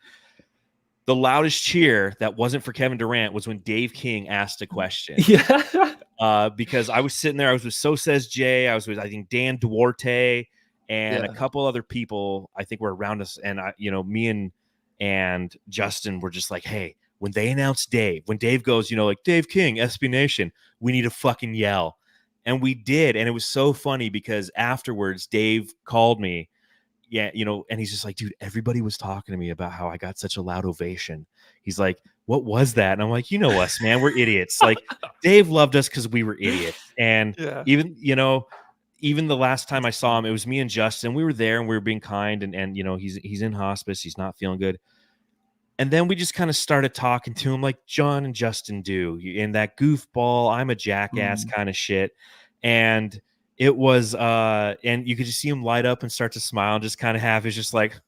The loudest cheer that wasn't for Kevin Durant was when Dave King asked a question. Yeah. Because I was sitting there, I was with So Says Jay, I was with, I think, Dan Duarte and a couple other people, I think, were around us. And me and Justin were just like, hey, when they announced Dave, when Dave goes, like Dave King, SB Nation, we need to fucking yell. And we did. And it was so funny because afterwards, Dave called me. Yeah, and he's just like, dude, everybody was talking to me about how I got such a loud ovation. He's like, what was that? And I'm like, you know us, man, we're idiots. Like, Dave loved us because we were idiots. And even the last time I saw him, it was me and Justin. We were there and we were being kind. And he's in hospice. He's not feeling good. And then we just kind of started talking to him like John and Justin do, in that goofball, I'm a jackass kind of shit. And it was, and you could just see him light up and start to smile and just kind of have his just like,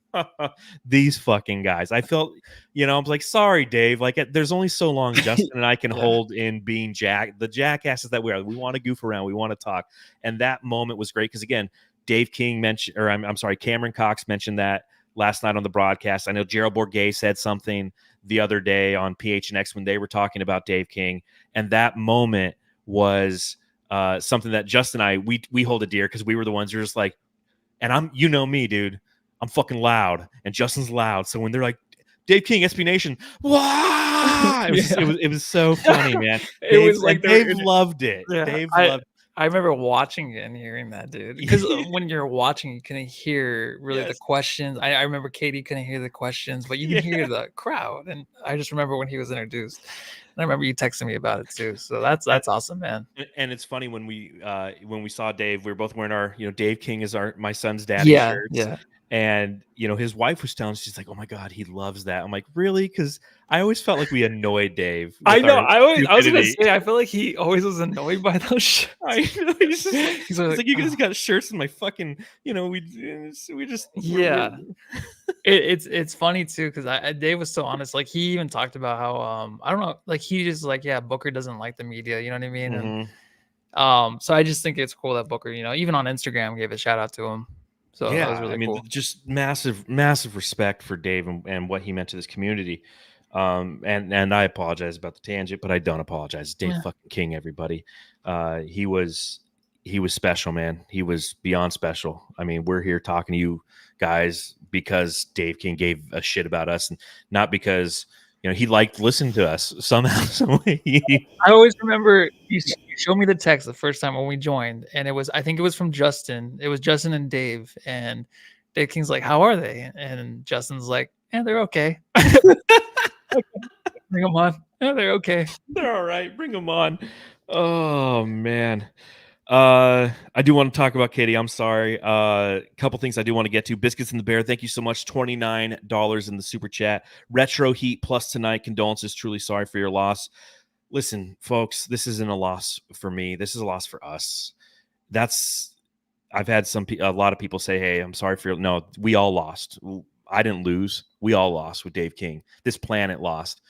these fucking guys. I felt, I'm like, sorry, Dave. Like, there's only so long Justin and I can hold in being the jackasses that we are. We want to goof around. We want to talk. And that moment was great because, again, Dave King mentioned, or I'm sorry, Cameron Cox mentioned that last night on the broadcast. I know Gerald Bourguet said something the other day on PHNX when they were talking about Dave King. And that moment was something that Justin and I, we hold it dear because we were the ones who were just like, and I'm, me, dude, I'm fucking loud and Justin's loud. So when they're like, Dave King, SB Nation, wow, it was so funny, man. Dave loved it. Yeah, Dave loved it. I remember watching it and hearing that, dude. Because when you're watching, you couldn't hear really the questions. I remember Katie couldn't hear the questions, but you can hear the crowd. And I just remember when he was introduced. And I remember you texting me about it too. So that's awesome, man. And it's funny when we saw Dave, we were both wearing our, Dave King is my son's daddy shirts. Yeah. And his wife was telling us, she's like, "Oh my god, he loves that." I'm like, "Really?" Because I always felt like we annoyed Dave. I know. I was gonna say, I feel like he always was annoyed by those shirts. I know. He's like, "You guys got shirts in my fucking," we just It's funny too because Dave was so honest. Like he even talked about how I don't know, like he just like Booker doesn't like the media. You know what I mean? Mm-hmm. And so I just think it's cool that Booker, even on Instagram, gave a shout out to him. So that was really cool. Just massive respect for Dave and what he meant to this community. And I apologize about the tangent, but I don't apologize. Dave fucking King, everybody. He was special, man. He was beyond special. I mean, we're here talking to you guys because Dave King gave a shit about us, and not because he liked listening to us somehow. I always remember you showed me the text the first time when we joined, and I think it was from Justin. It was Justin and Dave, and Dave King's like, "How are they?" And Justin's like, "Yeah, they're okay." Bring them on. Yeah, they're okay. They're all right. Bring them on. Oh man. I do want to talk about Katie. I'm sorry. A couple things I do want to get to. Biscuits and the Bear, thank you so much. $29 in the super chat. Retro Heat plus tonight. Condolences. Truly sorry for your loss. Listen, folks, this isn't a loss for me. This is a loss for us. I've had a lot of people say, "Hey, I'm sorry for your." No, we all lost. I didn't lose. We all lost with Dave King. This planet lost.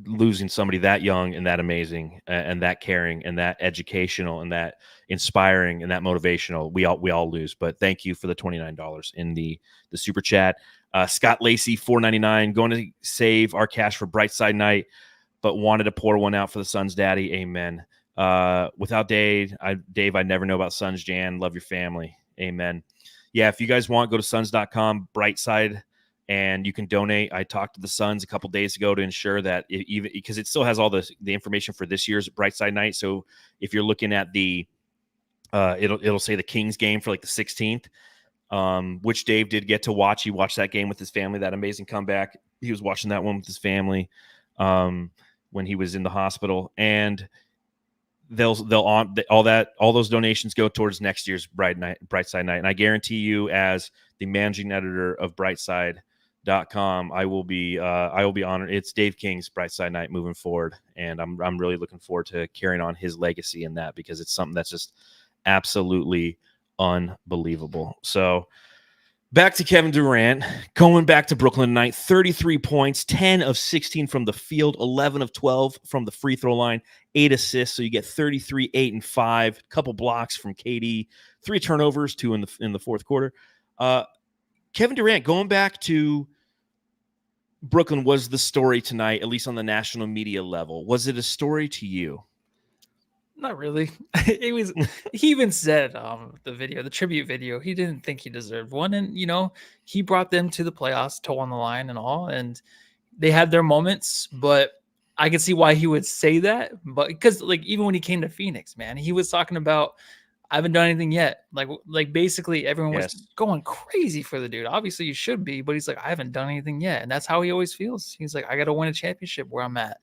Losing somebody that young and that amazing and that caring and that educational and that inspiring and that motivational, we all lose. But thank you for the $29 in the super chat. Scott Lacey, $4.99, going to save our cash for Brightside night, but wanted to pour one out for the Suns daddy. Amen. Without Dave, I never know about Suns. Jan, love your family. Amen. Yeah, if you guys want, go to suns.com, Brightside, and you can donate. I talked to the Suns a couple days ago to ensure that even because it still has all the information for this year's Brightside night. So if you're looking at the it'll say the Kings game for like the 16th, which Dave did get to watch. He watched that game with his family, that amazing comeback. He was watching that one with his family when he was in the hospital, and they'll all those donations go towards next year's Brightside night. And I guarantee you, as the managing editor of Brightside, .com. I will be honored. It's Dave King's Bright Side Night moving forward, and I'm really looking forward to carrying on his legacy in that, because it's something that's just absolutely unbelievable. So back to Kevin Durant, going back to Brooklyn tonight, 33 points, 10 of 16 from the field, 11 of 12 from the free throw line, 8 assists. So you get 33, 8, and 5, a couple blocks from KD, 3 turnovers, 2 in the fourth quarter. Kevin Durant, going back to Brooklyn, was the story tonight, at least on the national media level. Was it a story to you? Not really. It was. He even said the tribute video, he didn't think he deserved one, and he brought them to the playoffs, toe on the line and all, and they had their moments. But I can see why he would say that. But because even when he came to Phoenix, man, he was talking about, I haven't done anything yet. Like basically everyone was going crazy for the dude. Obviously you should be, but he's like, I haven't done anything yet. And that's how he always feels. He's like, I got to win a championship where I'm at.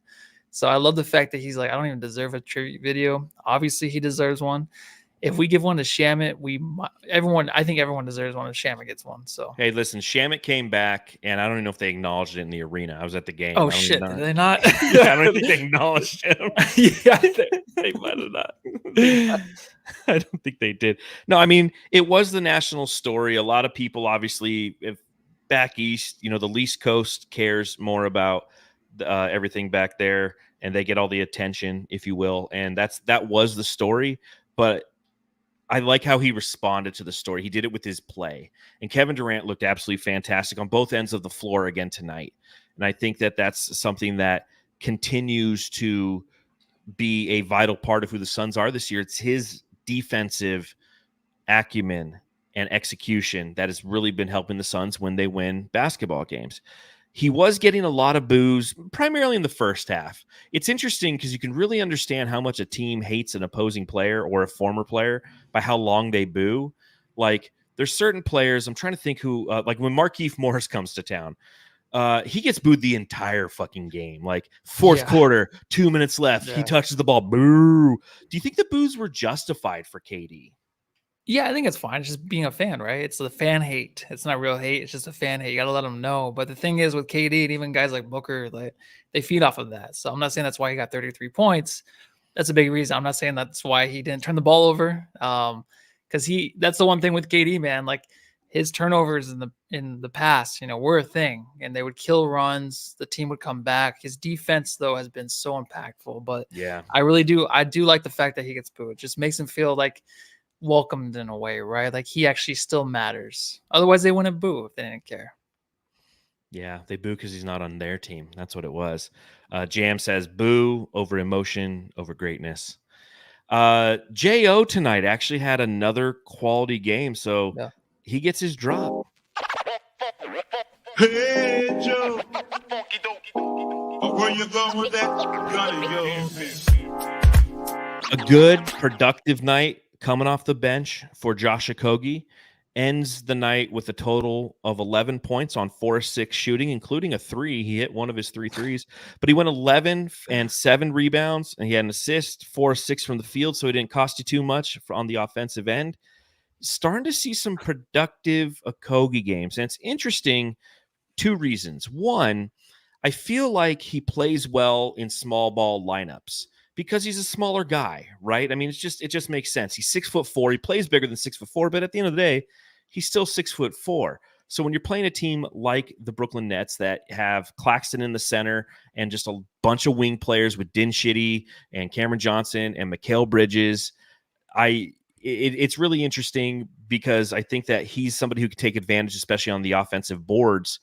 So I love the fact that he's like, I don't even deserve a tribute video. Obviously he deserves one. If we give one to Shamit, I think everyone deserves one if Shamit gets one. So hey, listen, Shamit came back, and I don't even know if they acknowledged it in the arena. I was at the game. Oh shit, did they not? I don't think they acknowledged him. Yeah, they might have not. I don't think they did. No, I mean, it was the national story. A lot of people, obviously, if back east, the least coast cares more about everything back there, and they get all the attention, if you will. And that was the story. But I like how he responded to the story. He did it with his play. And Kevin Durant looked absolutely fantastic on both ends of the floor again tonight. And I think that that's something that continues to be a vital part of who the Suns are this year. It's his defensive acumen and execution that has really been helping the Suns when they win basketball games. He was getting a lot of boos, primarily in the first half. It's interesting because you can really understand how much a team hates an opposing player or a former player by how long they boo. Like, there's certain players, I'm trying to think who, like when Markieff Morris comes to town, he gets booed the entire fucking game. Like, fourth quarter, 2 minutes left, he touches the ball, boo. Do you think the boos were justified for KD? Yeah, I think it's fine. It's just being a fan, right? It's the fan hate. It's not real hate. It's just a fan hate. You got to let them know. But the thing is with KD and even guys like Booker, they feed off of that. So I'm not saying that's why he got 33 points. That's a big reason. I'm not saying that's why he didn't turn the ball over. Because that's the one thing with KD, man. Like, his turnovers in the past, were a thing, and they would kill runs. The team would come back. His defense, though, has been so impactful. But yeah, I do like the fact that he gets booed. It just makes him feel like welcomed in a way, right? Like, he actually still matters. Otherwise, they wouldn't boo if they didn't care. Yeah, they boo because he's not on their team. That's what it was. Jam says, boo over emotion, over greatness. J.O. tonight actually had another quality game, so he gets his drop. Hey, Joe. Where you going with that? A good, productive night coming off the bench for Josh Okogie. Ends the night with a total of 11 points on 4-6 shooting, including a 3. He hit one of his 3 threes, but he went 11 and 7 rebounds, and he had an assist, 4-6 from the field, so it didn't cost you too much on the offensive end. Starting to see some productive Okogie games, and it's interesting, 2 reasons. One, I feel like he plays well in small ball lineups because he's a smaller guy, right? I mean, it just makes sense. He's 6'4". He plays bigger than 6'4", but at the end of the day, he's still 6'4". So when you're playing a team like the Brooklyn Nets that have Claxton in the center and just a bunch of wing players with Dinwiddie and Cameron Johnson and Mikal Bridges, it's really interesting because I think that he's somebody who could take advantage, especially on the offensive boards,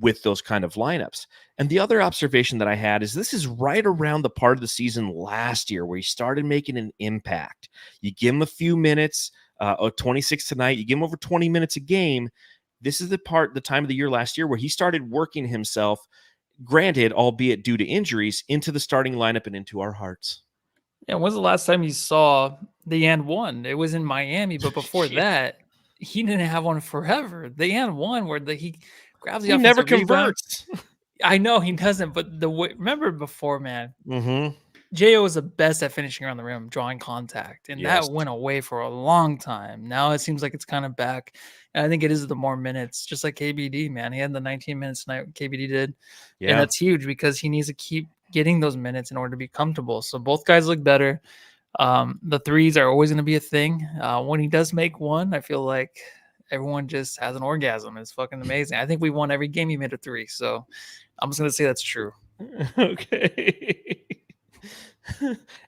with those kind of lineups. And the other observation that I had is this is right around the part of the season last year where he started making an impact. You give him a few minutes, 26 tonight, you give him over 20 minutes a game. This is the time of the year last year where he started working himself, granted, albeit due to injuries, into the starting lineup and into our hearts. Yeah, when's the last time you saw the and one? It was in Miami, but before that, he didn't have one forever. The and one where he grabs the offensive never rebound. converts. I know he doesn't, but remember before, man. Mm-hmm. Jo is the best at finishing around the rim, drawing contact, and Yes. that went away for a long time. Now it seems like it's kind of back, and I think it is the more minutes, just like KBD, man. He had the 19 minutes tonight, KBD did, and Yeah. that's huge because he needs to keep getting those minutes in order to be comfortable. So both guys look better. The threes are always going to be a thing. When he does make one, I feel like everyone just has an orgasm. It's fucking amazing. I think we won every game he made a three, so I'm just going to say that's true. Okay.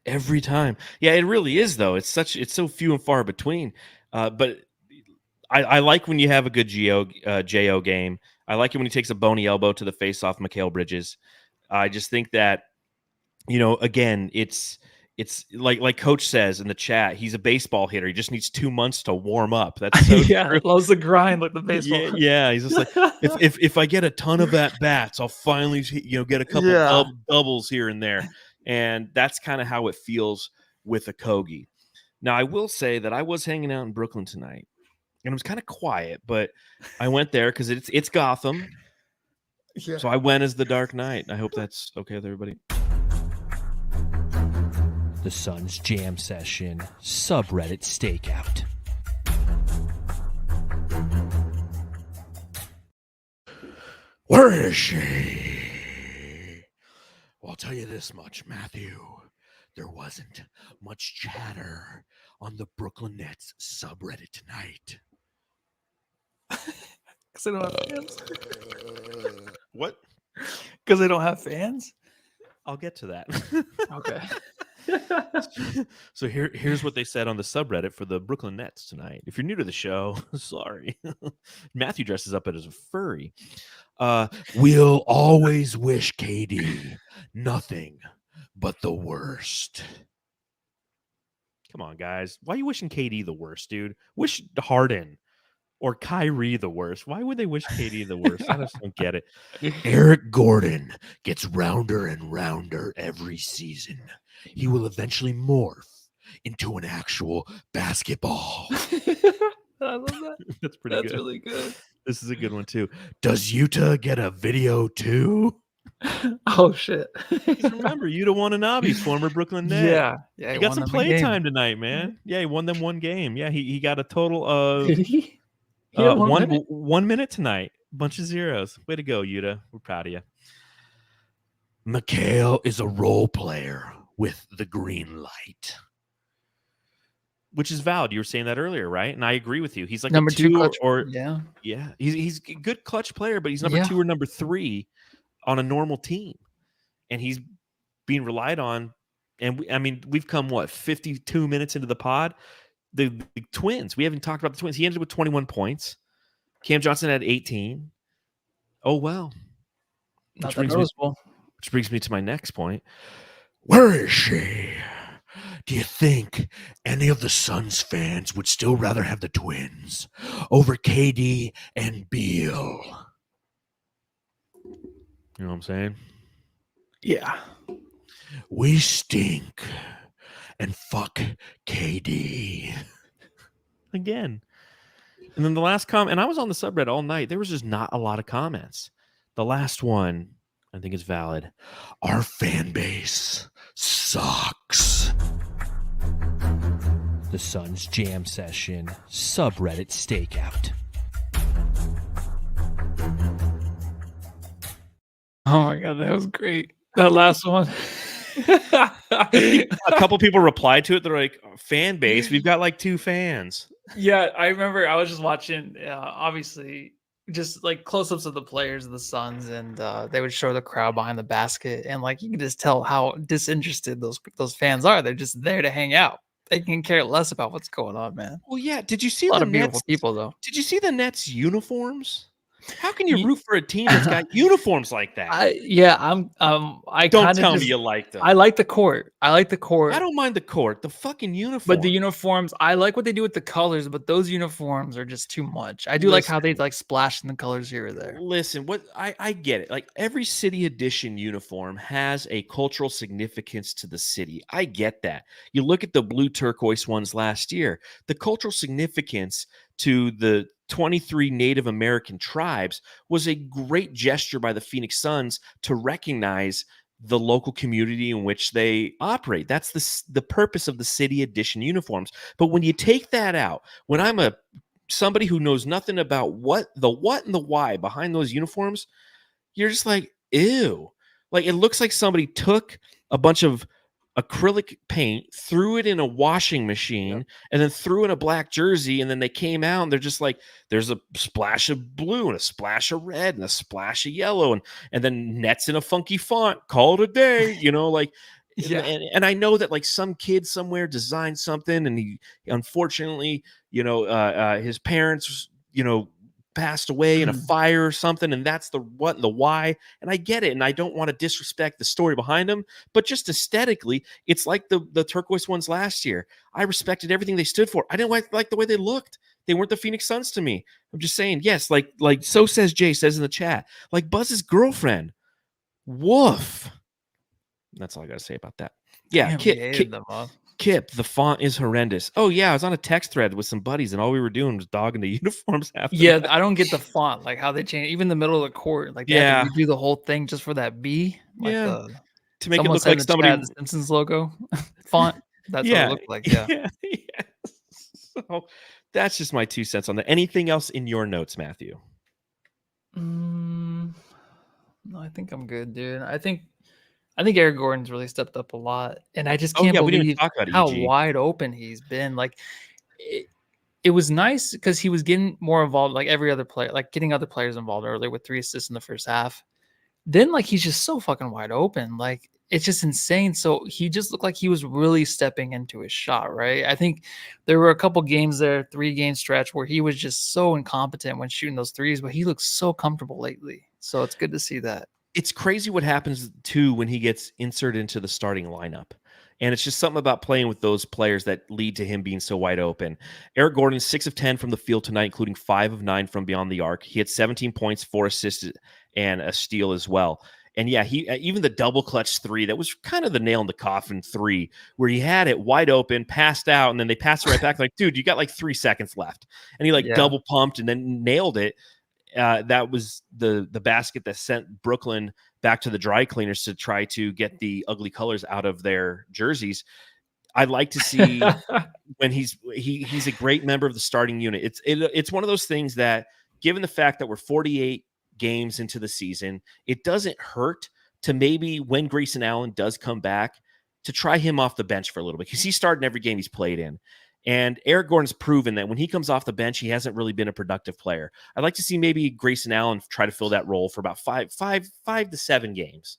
Every time. Yeah, it really is though. It's so few and far between. But I like when you have a good Jo game. I like it when he takes a bony elbow to the face off Mikal Bridges. I just think that, again, it's like Coach says in the chat, he's a baseball hitter. He just needs 2 months to warm up. That's so true. Loves the grind like the baseball. Yeah. He's just like, if I get a ton of at bats, I'll finally get a couple doubles here and there, and that's kind of how it feels with Okogie. Now, I will say that I was hanging out in Brooklyn tonight, and it was kind of quiet, but I went there because it's Gotham. Yeah. So I went as the Dark Knight. I hope that's okay with everybody. The Suns Jam Session subreddit stakeout. Where is she? Well, I'll tell you this much, Matthew. There wasn't much chatter on the Brooklyn Nets subreddit tonight. Because they don't have fans. What? Because they don't have fans. I'll get to that. Okay. So here's what they said on the subreddit for the Brooklyn Nets tonight. If you're new to the show, sorry. Matthew dresses up as a furry. We'll always wish KD nothing but the worst. Come on, guys. Why are you wishing KD the worst, dude? Wish Harden or Kyrie the worst. Why would they wish KD the worst? I just don't get it. Eric Gordon gets rounder and rounder every season. He will eventually morph into an actual basketball. I love that. That's pretty good. That's really good. This is a good one, too. Does Utah get a video too? Oh, shit. Remember, Yuta Watanabe's former Brooklyn Net. Yeah. He got some play time tonight, man. Yeah, he won them one game. Yeah, he got a total of Did he? He had 1 minute? 1 minute tonight. Bunch of zeros. Way to go, Yuta. We're proud of you. Mikal is a role player with the green light. Which is valid. You were saying that earlier, right? And I agree with you. He's like Number a two clutch, or yeah. He's a good clutch player, but he's number 2 or number 3 on a normal team. And he's being relied on. And we've come 52 minutes into the pod. The Twins. We haven't talked about the Twins. He ended with 21 points. Cam Johnson had 18. Oh well. Not that noticeable. Which brings me to my next point. Where is she? Do you think any of the Suns fans would still rather have the Twins over KD and Beal? You know what I'm saying? Yeah. We stink. And fuck KD. Again. And then the last comment, and I was on the subreddit all night. There was just not a lot of comments. The last one, I think is valid. Our fan base sucks. The Suns Jam Session subreddit stakeout. Oh my God, that was great. That last one. A couple people replied to it. They're like, fan base. We've got like 2 fans. Yeah, I remember I was just watching, obviously, just like close-ups of the players of the Suns, and they would show the crowd behind the basket, and like you can just tell how disinterested those fans are. They're just there to hang out. They can care less about what's going on, man. Well, yeah. Did you see A lot the of beautiful Nets? people, though. Did you see the Nets uniforms? How can you root for a team that's got uniforms like that? I Don't tell me you like them. I like the court. I don't mind the court. The fucking uniform. But the uniforms, I like what they do with the colors, but those uniforms are just too much. I do like how they like splash in the colors here or there. Listen, what I get it. Like every city edition uniform has a cultural significance to the city. I get that. You look at the blue turquoise ones last year, the cultural significance to the 23 Native American tribes was a great gesture by the Phoenix Suns to recognize the local community in which they operate. That's the purpose of the city edition uniforms. But when you take that out, when I'm somebody who knows nothing about what and the why behind those uniforms, you're just like, ew. Like, it looks like somebody took a bunch of acrylic paint, threw it in a washing machine, and then threw in a black jersey, and then they came out and they're just like, there's a splash of blue and a splash of red and a splash of yellow, and then nets in a funky font, call it a day, like and I know that like some kid somewhere designed something, and he unfortunately, his parents, passed away in a fire or something, and that's the what and the why, and I get it, and I don't want to disrespect the story behind them, but just aesthetically, it's like the turquoise ones last year. I respected everything they stood for. I didn't like the way they looked. They weren't the Phoenix Suns to me. I'm just saying, yes, like so says Jay, says in the chat, like Buzz's girlfriend. Woof. That's all I gotta say about that. Yeah. Kip, the font is horrendous. Oh yeah, I was on a text thread with some buddies, and all we were doing was dogging the uniforms after. Yeah, I don't get the font, like how they change, even the middle of the court, like they had to redo the whole thing just for that B. Like to make it look like somebody the Simpsons logo font. That's what it looked like. Yeah. So that's just my 2 cents on that. Anything else in your notes, Matthew? No, I think I'm good, dude. I think Eric Gordon's really stepped up a lot, and I just can't believe how wide open he's been. Like, it was nice because he was getting more involved, like every other player, like getting other players involved earlier with 3 assists in the first half. Then, like, he's just so fucking wide open. Like, it's just insane. So he just looked like he was really stepping into his shot, right? I think there were a couple games there, 3-game stretch, where he was just so incompetent when shooting those threes, but he looks so comfortable lately. So it's good to see that. It's crazy what happens too when he gets inserted into the starting lineup. And it's just something about playing with those players that lead to him being so wide open. Eric Gordon, 6 of 10 from the field tonight, including 5 of 9 from beyond the arc. He had 17 points, 4 assists, and a steal as well. And yeah, he even the double clutch 3, that was kind of the nail in the coffin 3, where he had it wide open, passed out, and then they passed it right back. Like, dude, you got like 3 seconds left. And he double pumped and then nailed it. That was the basket that sent Brooklyn back to the dry cleaners to try to get the ugly colors out of their jerseys. I'd like to see when he's a great member of the starting unit. It's one of those things that, given the fact that we're 48 games into the season, it doesn't hurt to maybe, when Grayson Allen does come back, to try him off the bench for a little bit, because he's starting every game he's played in. And Eric Gordon's proven that when he comes off the bench, he hasn't really been a productive player. I'd like to see maybe Grayson Allen try to fill that role for about 5 to 7 games.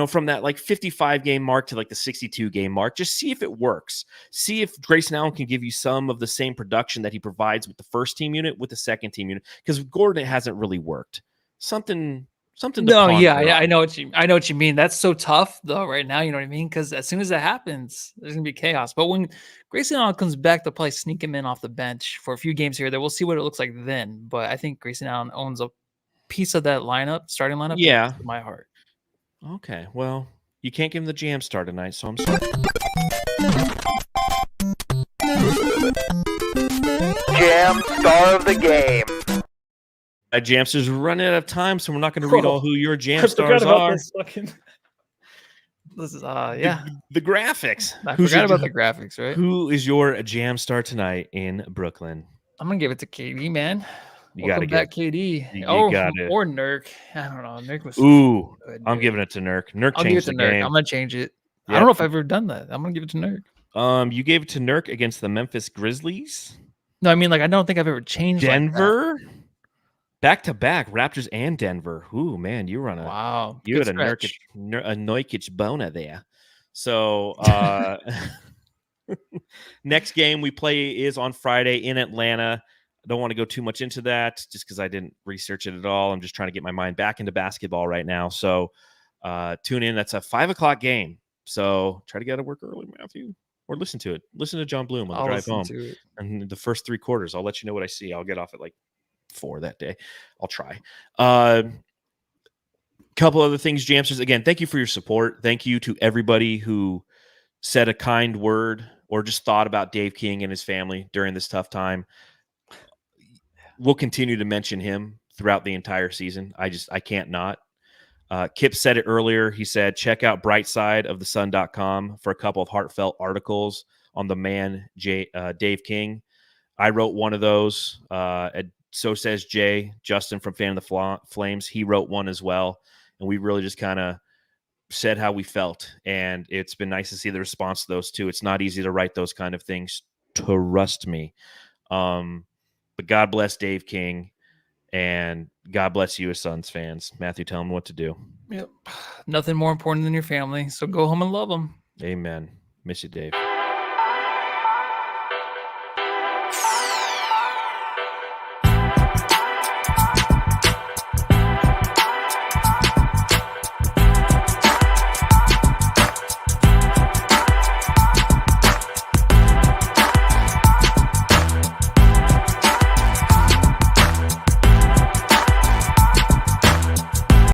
From that like 55 game mark to like the 62 game mark. Just see if it works. See if Grayson Allen can give you some of the same production that he provides with the first team unit, with the second team unit. Because with Gordon, it hasn't really worked. Something. No, I know what you mean. That's so tough though right now. You know what I mean? Because as soon as that happens, there's gonna be chaos. But when Grayson Allen comes back, they'll probably sneak him in off the bench for a few games here. There, we'll see what it looks like then. But I think Grayson Allen owns a piece of that starting lineup. Yeah, in my heart. Okay, well, you can't give him the jam star tonight, so I'm sorry. Jam star of the game. Jamsters, we're running out of time, so we're not going to read all who your jam stars are. This is the graphics. I forgot about the graphics, right? Who is your jam star tonight in Brooklyn? I'm gonna give it to KD, man. You got to get KD. Or Nurk. I don't know. Nurk was. Ooh, good, I'm giving it to Nurk. Nurk changed the game. I'm gonna change it. Yep. I don't know if I've ever done that. I'm gonna give it to Nurk. You gave it to Nurk against the Memphis Grizzlies. No, I mean, like, I don't think I've ever changed. Denver. Like back to back, Raptors and Denver. Ooh, man, you run a You had a Nurkic bona there. So next game we play is on Friday in Atlanta. I don't want to go too much into that just because I didn't research it at all. I'm just trying to get my mind back into basketball right now. So tune in. That's a 5:00 game. So try to get out of work early, Matthew, or listen to it. Listen to John Bloom on the drive home. And the first 3 quarters, I'll let you know what I see. I'll get off at like 4 that day. I'll try. Couple other things, Jamsters. Again, thank you for your support. Thank you to everybody who said a kind word or just thought about Dave King and his family during this tough time. We'll continue to mention him throughout the entire season. I can't not. Kip said it earlier. He said, check out brightsideofthesun.com for a couple of heartfelt articles on the man, Dave King. I wrote one of those. So says Jay, Justin from Fan of the Flames. He wrote one as well. And we really just kind of said how we felt. And it's been nice to see the response to those two. It's not easy to write those kind of things. Trust me. But God bless Dave King. And God bless you as Suns fans. Matthew, tell them what to do. Yep. Nothing more important than your family. So go home and love them. Amen. Miss you, Dave.